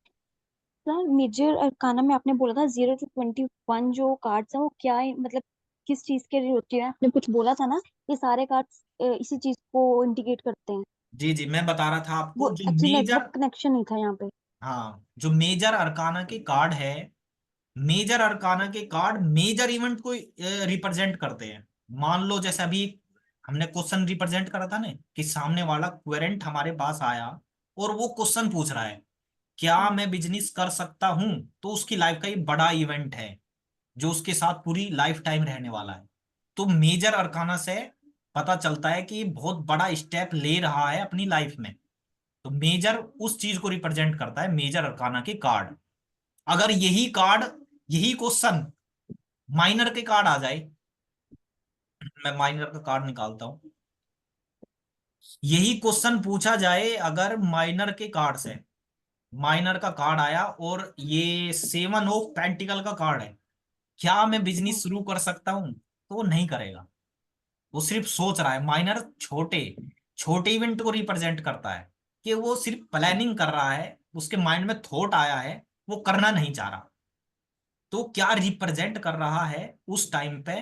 सर मेजर अरकाना में आपने बोला था 0 to 21 जो कार्ड्स हैं वो क्या है मतलब किस चीज के लिए होती है? आपने कुछ बोला था ना, ये सारे कार्ड्स इसी चीज को इंडिकेट करते हैं। जी जी, मैं बता रहा था वो आपको जो एक्चुअली नेटवर्क मेजर, कनेक्शन नहीं था यहाँ पे। हाँ जो मेजर अरकाना के कार्ड है, मेजर अरकाना के कार्ड मेजर इवेंट को रिप्रेजेंट करते हैं। मान लो जैसे अभी हमने क्वेश्चन रिप्रेजेंट करा था ना, कि सामने वाला क्वेरेंट हमारे पास आया और वो क्वेश्चन पूछ रहा है क्या हम्म। मैं बिजनेस कर सकता हूं, तो उसकी लाइफ का ये बड़ा इवेंट है जो उसके साथ पूरी लाइफ टाइम रहने वाला है। तो मेजर अरकाना से पता चलता है कि ये बहुत बड़ा स्टेप ले रहा है अपनी लाइफ में। तो मेजर उस चीज को रिप्रेजेंट करता है, मेजर अरकाना के कार्ड। अगर यही कार्ड, यही क्वेश्चन माइनर के कार्ड आ जाए, मैं माइनर का कार्ड निकालता हूं, यही क्वेश्चन पूछा जाए अगर माइनर के कार्ड से, माइनर का कार्ड आया और ये 7 ऑफ पेंटिकल का कार्ड है, क्या मैं बिजनेस शुरू कर सकता हूं, तो वो नहीं करेगा। वो सिर्फ सोच रहा है। माइनर छोटे छोटे इवेंट को रिप्रेजेंट करता है कि वो सिर्फ प्लानिंग कर रहा है, उसके माइंड में थॉट आया है, वो करना नहीं चाह रहा। तो क्या रिप्रेजेंट कर रहा है उस टाइम पे,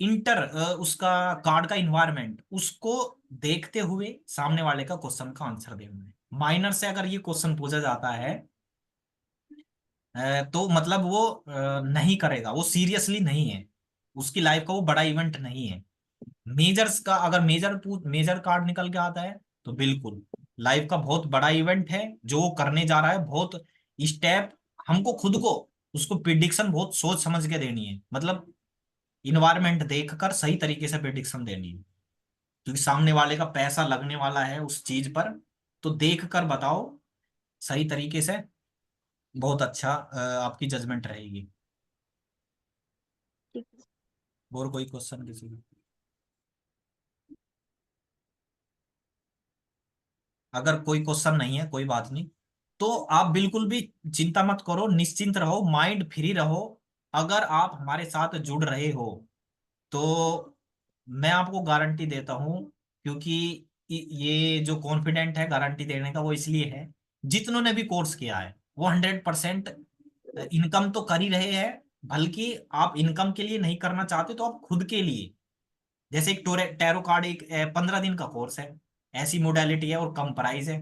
उसका कार्ड का इन्वायरमेंट, उसको देखते हुए सामने वाले का क्वेश्चन का आंसर देना है। माइनर से अगर ये क्वेश्चन पूछा जाता है तो मतलब वो नहीं करेगा, वो सीरियसली नहीं है, उसकी लाइफ का वो बड़ा इवेंट नहीं है। मेजर्स का अगर मेजर कार्ड निकल के आता है तो बिल्कुल लाइफ का बहुत बड़ा इवेंट है जो वो करने जा रहा है। बहुत स्टेप हमको खुद को, उसको प्रिडिक्शन बहुत सोच समझ के देनी है, मतलब इन्वायरमेंट देखकर सही तरीके से प्रिडिक्शन देनी है, क्योंकि सामने वाले का पैसा लगने वाला है उस चीज पर। तो देख कर बताओ सही तरीके से, बहुत अच्छा आपकी जजमेंट रहेगी। ठीक है। और कोई क्वेश्चन किसी का? अगर कोई क्वेश्चन नहीं है कोई बात नहीं, तो आप बिल्कुल भी चिंता मत करो, निश्चिंत रहो, माइंड फ्री रहो। अगर आप हमारे साथ जुड़ रहे हो तो मैं आपको गारंटी देता हूं, क्योंकि ये जो कॉन्फिडेंट है गारंटी देने का वो इसलिए है, जितनों ने भी कोर्स किया है वो 100% इनकम तो कर ही रहे हैं। बल्कि आप इनकम के लिए नहीं करना चाहते तो आप खुद के लिए, जैसे एक टैरो कार्ड एक 15 दिन का कोर्स है, ऐसी मोडेलिटी है और कम प्राइस है,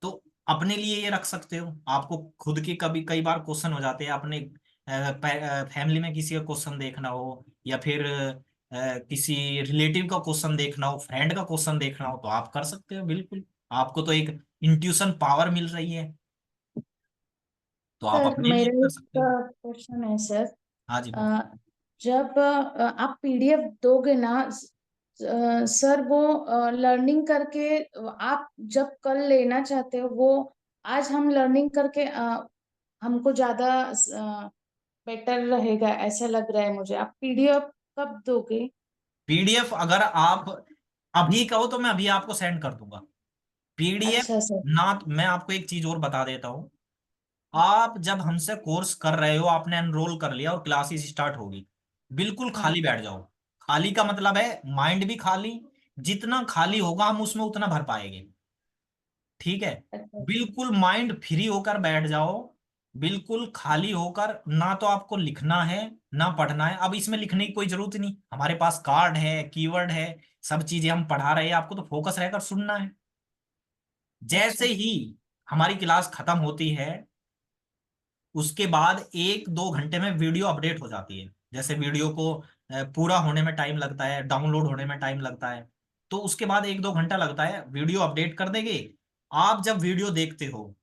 तो अपने लिए ये रख सकते हो। आपको खुद के कभी कई बार क्वेश्चन हो जाते हैं, अपने फैमिली में किसी का क्वेश्चन देखना हो, या फिर किसी रिलेटिव का क्वेश्चन देखना हो, फ्रेंड का क्वेश्चन देखना हो, तो आप कर सकते हो बिल्कुल। आपको तो एक इंट्यूशन पावर मिल रही है, तो आप सर अपने लिए मेरा भी कर एक सकते हो। क्वेश्चन है सर। हाँ जी बोल। अ, जब आप पीडीएफ दोगे ना, सर वो लर्निंग करके आप जब कल लेना चाहते हो वो आज हम लर्निंग करके हमको ज्यादा बेटर रहेगा ऐसा लग रहा है मुझे। आप पीडीएफ कब दोगे? पीडीएफ अगर आप अभी कहो तो मैं अभी आपको सेंड कर दूंगा पीडीएफ। अच्छा सर। ना मैं आपको एक चीज और बता देता हूँ, आप जब हमसे कोर्स कर रहे हो, आपने एनरोल कर लिया और क्लासेस स्टार्ट होगी, बिल्कुल हाँ। खाली बैठ जाओ। खाली का मतलब है माइंड भी खाली, जितना खाली होगा हम उसमें उतना भर पाएंगे। ठीक है, अच्छा बिल्कुल माइंड फ्री होकर बैठ जाओ, बिल्कुल खाली होकर, ना तो आपको लिखना है ना पढ़ना है। अब इसमें लिखने की कोई जरूरत नहीं, हमारे पास कार्ड है, कीवर्ड है, सब चीजें हम पढ़ा रहे हैं, आपको तो फोकस रहकर सुनना है। जैसे अच्छा ही हमारी क्लास खत्म होती है, उसके बाद 1-2 घंटे में वीडियो अपडेट हो जाती है। जैसे वीडियो को पूरा होने में टाइम लगता है, डाउनलोड होने में टाइम लगता है, तो उसके बाद 1-2 घंटा लगता है, वीडियो अपडेट कर देंगे। आप जब वीडियो देखते हो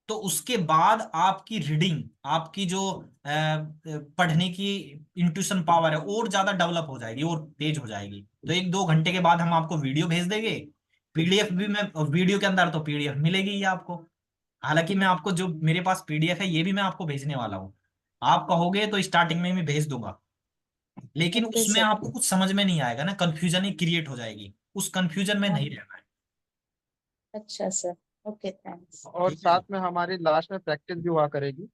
तो उसके बाद आपकी रीडिंग, आपकी जो पढ़ने की इंट्यूशन पावर है और ज्यादा डेवलप हो जाएगी और तेज हो जाएगी। तो 1-2 घंटे के बाद हम आपको वीडियो भेज देंगे, पीडीएफ भी, मैं वीडियो के अंदर तो पीडीएफ मिलेगी ही आपको। हालांकि मैं आपको जो मेरे पास पीडीएफ है ये भी मैं आपको भेजने वाला हूँ, आप कहोगे तो स्टार्टिंग में मैं भेज दूंगा, लेकिन ओके उसमें सर। आपको कुछ समझ में नहीं आएगा ना, कंफ्यूजन ही क्रिएट हो जाएगी, उस कंफ्यूजन में हाँ नहीं रहना है। अच्छा सर। Okay thanks. और ठीक है, साथ में हमारी लास्ट में प्रैक्टिस भी हुआ करेगी,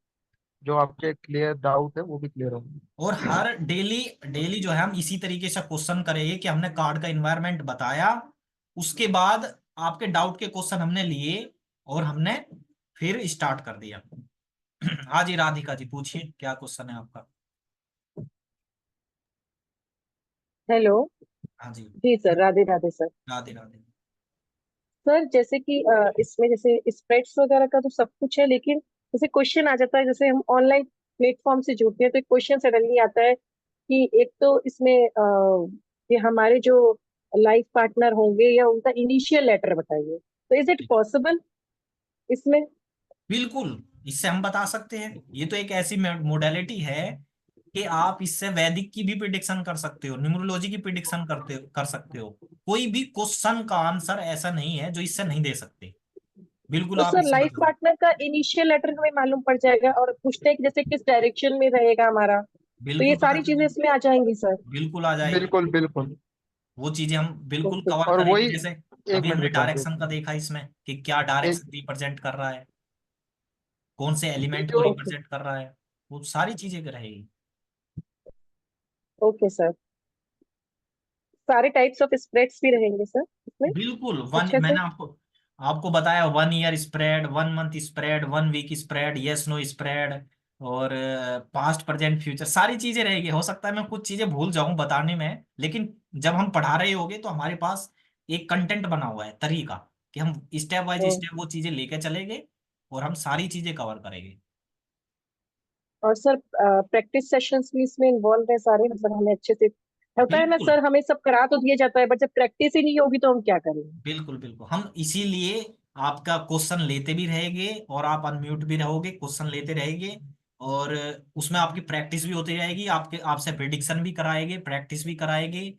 जो आपके क्लियर डाउट है वो भी क्लियर होंगे। और हर डेली डेली जो है हम इसी तरीके से क्वेश्चन करेंगे कि हमने कार्ड का इन्वायरमेंट बताया, उसके बाद आपके डाउट के क्वेश्चन हमने लिए और हमने फिर स्टार्ट कर दिया। हाँ जी राधिका जी, पूछिए क्या क्वेश्चन है आपका। हेलो। हाँ जी, जी sir, Radhe Radhe sir. Radhe Radhe. Sir जैसे कि इसमें जैसे स्प्रेड्स वगैरह का तो सब कुछ है, लेकिन जैसे क्वेश्चन आ जाता है, जैसे हम ऑनलाइन प्लेटफॉर्म से जुड़ते हैं तो एक क्वेश्चन सडनली आता है कि एक तो इसमें कि हमारे जो लाइफ पार्टनर होंगे या उनका इनिशियल लेटर बताइए, तो इज इट पॉसिबल इसमें? बिल्कुल, इससे हम बता सकते हैं, ये तो एक ऐसी मोडेलिटी है कि आप इससे वैदिक की भी प्रिडिक्शन कर सकते हो, न्यूमरोलॉजी की प्रिडिक्शन कर सकते हो। कोई भी क्वेश्चन का आंसर ऐसा नहीं है जो इससे नहीं दे सकते, बिल्कुल तो आप सर इससे लाइफ बता। पार्टनर का इनिशियल लेटर हमें मालूम पड़ जाएगा, और पूछते हैं कि जैसे किस डायरेक्शन में रहेगा हमारा, तो ये बिल्कुल पता सारी चीजें चलेगा, इसमें आ जाएंगी सर? बिल्कुल आ जाएगी, बिल्कुल बिल्कुल। वो चीजें हम बिल्कुल ओके। कवर और करेंगे। वही, जैसे एक अभी हमने मिनट सर, एक डायरेक्शन का देखा इसमें कि क्या एक डायरेक्शन रिप्रेजेंट कर रहा है, कौन से ये एलिमेंट को जो ओके। रिप्रेजेंट कर रहा है, वो सारी चीजें रहेगी। Okay sir. सारे टाइप्स ऑफ स्प्रेड्स भी रहेंगे सर इसमें बिल्कुल, वन अच्छे से? मैंने आपको आपको बताया, 1 year spread, 1 month spread, 1 week spread, yes no spread, और पास्ट प्रेजेंट फ्यूचर, सारी चीजें रहेगी। हो सकता है मैं कुछ चीजें भूल जाऊं बताने में, लेकिन जब हम पढ़ा रहे होगे तो हमारे पास एक कंटेंट बना हुआ है, तरीका, कि हम स्टेप बाय ओ, स्टेप वो चीजें लेके चलेंगे और हम सारी चीजें कवर करेंगे। और सर प्रैक्टिस सेशंस भी इसमें इन्वॉल्व है सारे, मतलब हमें अच्छे से होता है ना बिल्कुल सर, हमें सब करा तो दिया जाता है, बट जब प्रैक्टिस ही नहीं होगी तो हम क्या करेंगे? बिल्कुल बिल्कुल, हम इसीलिए आपका क्वेश्चन लेते भी रहेंगे और आप अनम्यूट भी रहोगे, क्वेश्चन लेते रहेंगे, और उसमें आपकी प्रैक्टिस भी होती रहेगी, आपके आपसे प्रिडिक्शन भी कराएंगे, प्रैक्टिस भी कराएंगे।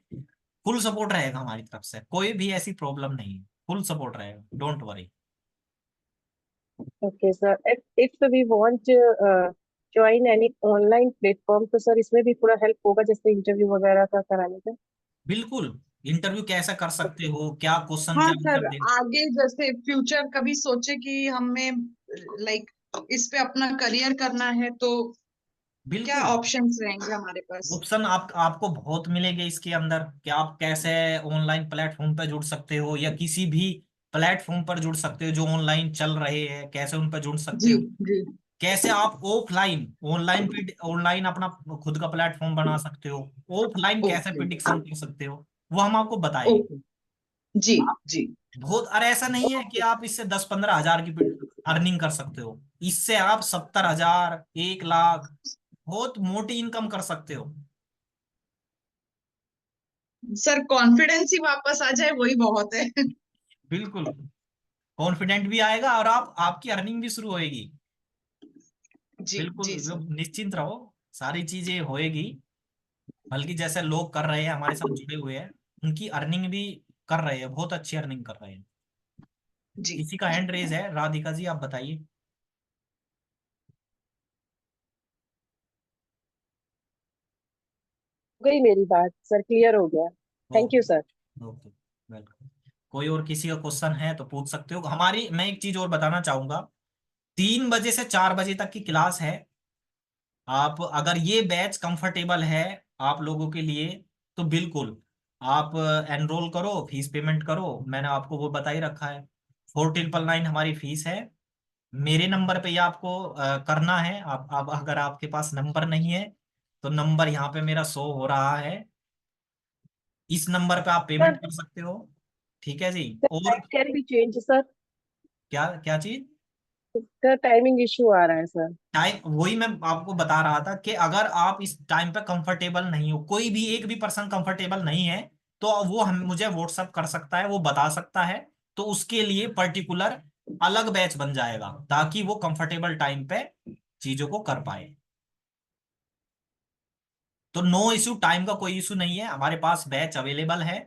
फुल सपोर्ट रहेगा हमारी तरफ से, कोई भी ऐसी प्रॉब्लम नहीं है, फुल सपोर्ट रहेगा, don't worry. Okay sir. If we want join any online platform, तो सर इसमें भी थोड़ा हेल्प होगा जैसे इंटरव्यू वगैरह का कराने का? बिल्कुल, इंटरव्यू कैसे कर सकते हो, क्या क्वेश्चन हाँ क्या सर, आंसर दे। आगे जैसे फ्यूचर कभी सोचे कि हमें लाइक इस पे अपना करियर करना है तो क्या बिल्कुल, ऑप्शंस रहेंगे हमारे पास? ऑप्शन आपको बहुत मिलेंगे इसके अंदर, कि आप कैसे ऑनलाइन प्लेटफॉर्म पर जुड़ सकते हो, या किसी भी प्लेटफॉर्म पर जुड़ सकते हो जो ऑनलाइन चल रहे हैं, कैसे उन पर जुड़ सकते जी हो, जी। कैसे आप ऑफलाइन ऑनलाइन पे ऑनलाइन अपना खुद का प्लेटफॉर्म बना सकते हो, ऑफलाइन कैसे ओके प्रिडिक्शन कर सकते हो, वो हम आपको बताएंगे। ओके। जी आप जी। बहुत, अरे ऐसा नहीं है कि आप इससे 10-15 हजार की अर्निंग कर सकते हो, इससे आप 70 हजार, 1 लाख, बहुत मोटी इनकम कर सकते हो। सर कॉन्फिडेंस ही वापस आ जाए वही बहुत है। बिल्कुल, कॉन्फिडेंट भी आएगा और आपकी अर्निंग भी शुरू होएगी। जी बिल्कुल, जी सर। निश्चिंत रहो, सारी चीजें होएगी। बल्कि जैसे लोग कर रहे हैं हमारे साथ जुड़े हुए हैं, उनकी अर्निंग भी कर रहे हैं, बहुत अच्छी अर्निंग कर रहे हैं। जी किसी का हैंड रेज है, राधिका जी आप बताइए। हो गई मेरी बात सर, क्लियर हो गया। Thank you okay, sir. Okay, welcome. कोई और किसी का क्वेश्चन है तो पूछ सकते हो। हमारी, मैं एक चीज और बताना चाहूंगा, 3 बजे से 4 बजे तक की क्लास है। आप अगर ये बैच कंफर्टेबल है आप लोगों के लिए, तो बिल्कुल आप एनरोल करो, फीस पेमेंट करो, मैंने आपको वो बता ही रखा है। 4,999 हमारी फीस है। मेरे नंबर पे ही आपको करना है। आप अब अगर आपके पास नंबर नहीं है तो नंबर यहाँ पे मेरा शो हो रहा है, इस नंबर पे आप पेमेंट सर कर सकते हो। ठीक है जी। और time can be change sir, क्या क्या चीज? इसका टाइमिंग इशू आ रहा है सर। टाइम वही मैं आपको बता रहा था कि अगर आप इस टाइम पे कंफर्टेबल नहीं हो, कोई भी एक भी पर्सन कंफर्टेबल नहीं है, तो वो हम मुझे व्हाट्सअप कर सकता है, वो बता सकता है। तो उसके लिए पर्टिकुलर अलग बैच बन जाएगा ताकि वो कंफर्टेबल टाइम पे चीजों को कर पाए। तो नो इशू, टाइम का कोई इशू नहीं है, हमारे पास बैच अवेलेबल है।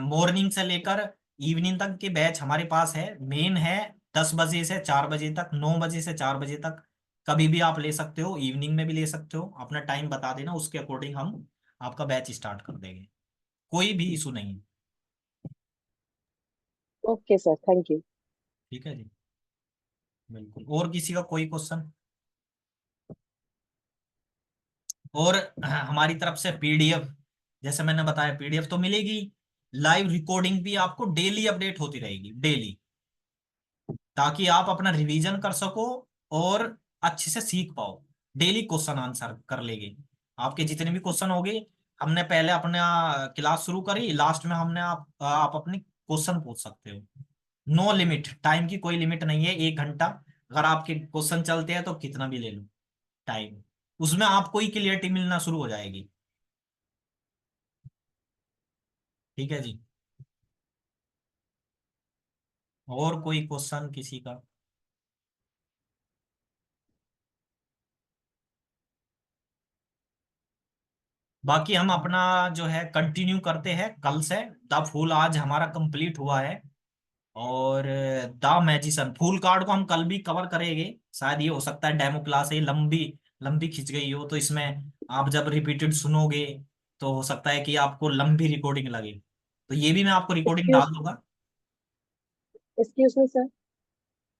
मॉर्निंग से लेकर इवनिंग तक के बैच हमारे पास है। मेन है 10 बजे से 4 बजे तक, 9 बजे से 4 बजे तक। कभी भी आप ले सकते हो, इवनिंग में भी ले सकते हो, अपना टाइम बता देना, उसके अकॉर्डिंग हम आपका बैच स्टार्ट कर देंगे। कोई भी इशू नहीं है। Okay sir, thank you. ठीक है जी, बिल्कुल। और किसी का कोई क्वेश्चन? और हमारी तरफ से पीडीएफ, जैसे मैंने बताया, पीडीएफ तो मिलेगी। लाइव रिकॉर्डिंग भी आपको डेली अपडेट होती रहेगी, डेली, ताकि आप अपना रिवीजन कर सको और अच्छे से सीख पाओ। डेली क्वेश्चन आंसर कर लेंगे, आपके जितने भी क्वेश्चन होंगे। हमने पहले अपना क्लास शुरू करी, लास्ट में हमने आप अपने क्वेश्चन पूछ सकते हो। नो लिमिट, टाइम की कोई लिमिट नहीं है। 1 घंटा अगर आपके क्वेश्चन चलते हैं तो कितना भी ले लो टाइम, उसमें आपको ही क्लियरिटी मिलना शुरू हो जाएगी। ठीक है जी। और कोई क्वेश्चन किसी का? बाकी हम अपना जो है कंटिन्यू करते हैं कल से। द फूल आज हमारा कंप्लीट हुआ है, और द मैजिशियन फूल कार्ड को हम कल भी कवर करेंगे। शायद ये हो सकता है डेमो क्लास है लंबी लंबी खिंच गई हो, तो इसमें आप जब रिपीटेड सुनोगे तो हो सकता है कि आपको लंबी रिकॉर्डिंग लगे, तो ये भी मैं आपको रिकॉर्डिंग एक्सक्यूज डाल दूंगा। Excuse me sir.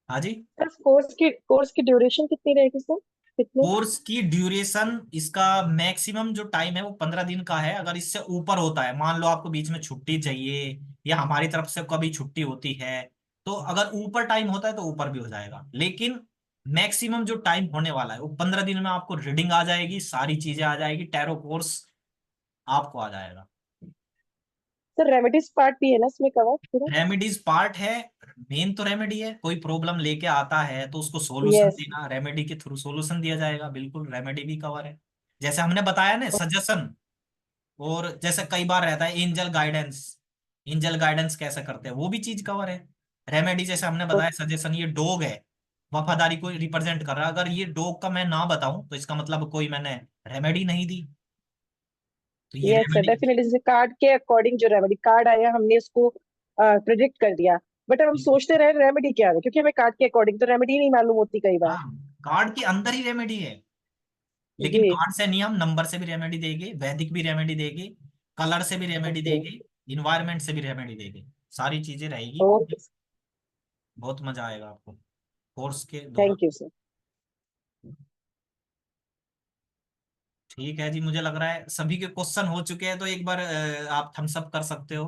हाँ जी। सर कोर्स की ड्यूरेशन कितनी रहेगी सर, कितने? कोर्स की ड्यूरेशन, इसका मैक्सिमम जो टाइम है वो 15 दिन का है। अगर इससे ऊपर होता है, मान लो आपको बीच में छुट्टी चाहिए या हमारी तरफ से कभी छुट्टी होती है, तो अगर ऊपर टाइम होता है तो ऊपर भी हो जाएगा। लेकिन मैक्सिमम जो टाइम होने वाला है वो 15 दिन में आपको रीडिंग आ जाएगी, सारी चीजें आ जाएगी, टैरो कोर्स आपको आ जाएगा। सर रेमेडीज पार्ट भी है ना इसमें कवर पूरा? रेमेडीज पार्ट है। मेन तो रेमेडी है, कोई प्रॉब्लम लेके आता है तो उसको सॉल्यूशन यस। देना, रेमेडी के थ्रू सॉल्यूशन दिया जाएगा। बिल्कुल, रेमेडी भी कवर है। जैसे हमने बताया ना, सजेशन। और जैसे कई बार रहता है एंजल गाइडेंस, एंजल गाइडेंस कैसे करते हैं वो भी चीज कवर है। रेमेडी जैसे हमने बताया सजेशन, ये डॉग है, वफादारी को रिप्रेजेंट कर रहा है। अगर ये डॉग का मैं ना बताऊं तो इसका मतलब कोई मैंने रेमेडी नहीं दी। तो ये यस सर, रेमेडी। डेफिनेटली जैसे कार्ड के अकॉर्डिंग जो रेमेडी कार्ड आया हमने उसको प्रिडिक्ट कर दिया। बट अब हम सोचते रहे रेमेडी क्या है, क्योंकि हमें कार्ड के अकॉर्डिंग तो रेमेडी नहीं मालूम होती कई बार। हाँ, कार्ड के अंदर ही रेमेडी है। लेकिन जी। कार्ड से नहीं, हम नंबर से भी रेमेडी देंगे, वैदिक भी रेमेडी देंगे, कलर से भी रेमेडी ओके। देंगे, इन्वायरमेंट से भी रेमेडी देंगे। सारी चीजें रहेगी। ओके, बहुत मजा आएगा आपको कोर्स के दौरान। Thank you sir. ठीक है जी, मुझे लग रहा है सभी के क्वेश्चन हो चुके हैं, तो एक बार आप थम्स अप कर सकते हो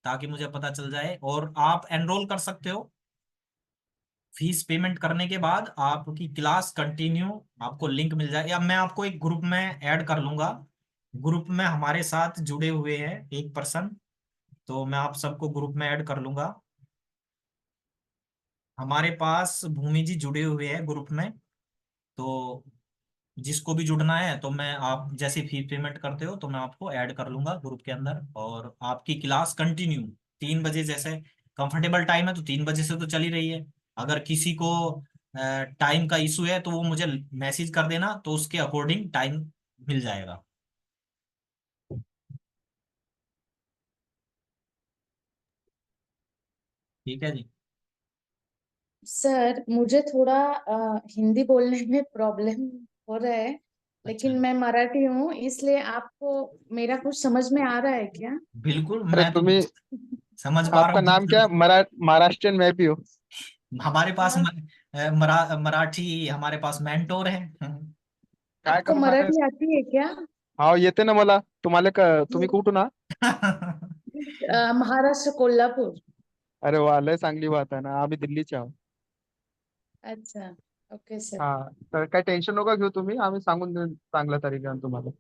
ताकि मुझे पता चल जाए। और आप एनरोल कर सकते हो। फीस पेमेंट करने के बाद आपकी क्लास कंटिन्यू, आपको लिंक मिल जाए, या मैं आपको एक ग्रुप में ऐड कर लूंगा। ग्रुप में हमारे साथ जुड़े हुए हैं एक पर्सन, तो मैं आप सबको ग्रुप में ऐड कर लूंगा। हमारे पास भूमि जी जुड़े हुए हैं ग्रुप में, तो जिसको भी जुड़ना है तो मैं, आप जैसे फीस पेमेंट करते हो तो मैं आपको ऐड कर लूंगा ग्रुप के अंदर। और आपकी क्लास कंटिन्यू 3 बजे, जैसे कंफर्टेबल टाइम है तो 3 बजे से तो चल ही रही है। अगर किसी को टाइम का इशू है तो वो मुझे मैसेज कर देना, तो उसके अकॉर्डिंग टाइम मिल जाएगा। ठीक है जी। सर मुझे थोड़ा हिंदी बोलने में प्रॉब्लम हो रहा है, अच्छा, लेकिन मैं मराठी हूँ, इसलिए आपको मेरा कुछ समझ में आ रहा है क्या? बिल्कुल, अरे मैं तो तुम्हें, समझ पा रहा आपका हूँ नाम जितना क्या है? महाराष्ट्रियन मैं भी हूँ। हमारे पास हाँ, मराठी हमारे पास मेंटोर है। काय आपको करू नका. मराठी आती है क्या? हाँ येते ना मला. तुम्हाला तुम्ही कुठून आहात? महाराष्ट्र कोल्हापुर। अरे वा, लय चांगली बात आहे ना, आम्ही दिल्लीचे आहोत. अच्छा. Okay sir. हा, तर काही टेन्शन नका घेऊ तुम्ही, आम्ही सांगून देऊ चांगल्या तरीक्याने तुम्हाला.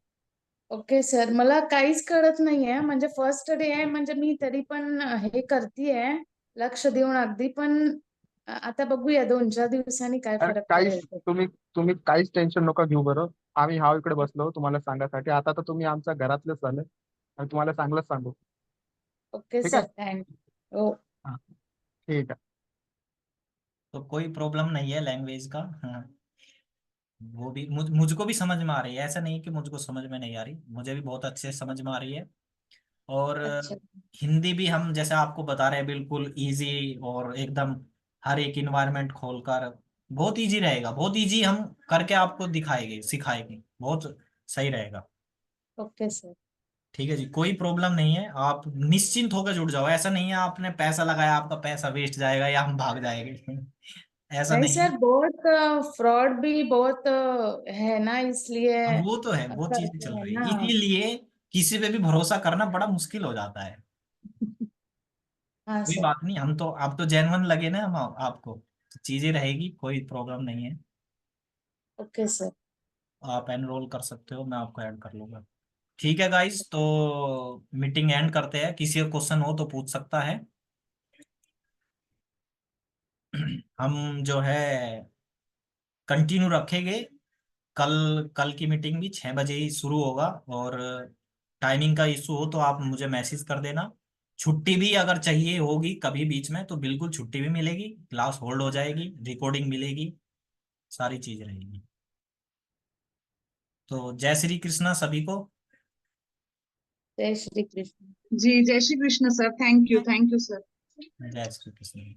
ओके सर, मला काहीच कळत नाहीये, म्हणजे फर्स्ट डे आहे, म्हणजे मी तरी पण हे करतीये लक्ष देऊन अगदी, पण आता बघूया 2-4 दिवसांनी काय अरे फरक काहीच पडेल ते. तुम्ही तुम्ही काहीच टेन्शन नका घेऊ बरं. आम्ही हा इकडे बसलो तुम्हाला सांगासाठी. आता तर तुम्ही आमच्या घरातलेच झाले आणि तुम्हाला चांगलंच सांगू. ओके ठीक सर, आहे. थँक हो. हाँ, ठीक है. तो कोई प्रॉब्लम नहीं है लैंग्वेज का। हाँ, वो भी मुझको भी समझ में आ रही है, ऐसा नहीं कि मुझको समझ में नहीं आ रही, मुझे भी बहुत अच्छे से समझ में आ रही है। और अच्छा. हिंदी भी हम जैसे आपको बता रहे हैं बिल्कुल इजी और एकदम हर एक इन्वायरमेंट खोलकर, बहुत इजी रहेगा, बहुत इजी हम करके आपको दिखाएंगे सिखाएंगे, बहुत सही रहेगा। Okay sir. ठीक है जी, कोई प्रॉब्लम नहीं है, आप निश्चिंत होकर जुड़ जाओ। ऐसा नहीं है आपने पैसा लगाया आपका पैसा वेस्ट जाएगा या हम भाग जाएंगे ऐसा नहीं नहीं है। सर, बहुत फ्रॉड भी बहुत है ना, इसलिए अब वो तो है, वो चीजें करते चल हैं रही ना. है, इसीलिए किसी पे भी भरोसा करना बड़ा मुश्किल हो जाता है। हाँ कोई सर. बात नहीं, हम तो आप तो जेन्युइन लगे ना हम आपको, तो चीजें रहेगी, कोई प्रॉब्लम नहीं है। Okay sir. आप एनरोल कर सकते हो, मैं आपको ऐड कर लूंगा। ठीक है गाइस, तो मीटिंग एंड करते हैं, किसी का क्वेश्चन हो तो पूछ सकता है। हम जो है कंटिन्यू रखेंगे, कल कल की मीटिंग भी 6 बजे ही शुरू होगा। और टाइमिंग का इशू हो तो आप मुझे मैसेज कर देना। छुट्टी भी अगर चाहिए होगी कभी बीच में तो बिल्कुल छुट्टी भी मिलेगी, क्लास होल्ड हो जाएगी, रिकॉर्डिंग मिलेगी, सारी चीज रहेगी। तो जय श्री कृष्णा सभी को। जय श्री कृष्ण. जी, जय Shri Krishna sir, thank you sir. जय श्री कृष्ण।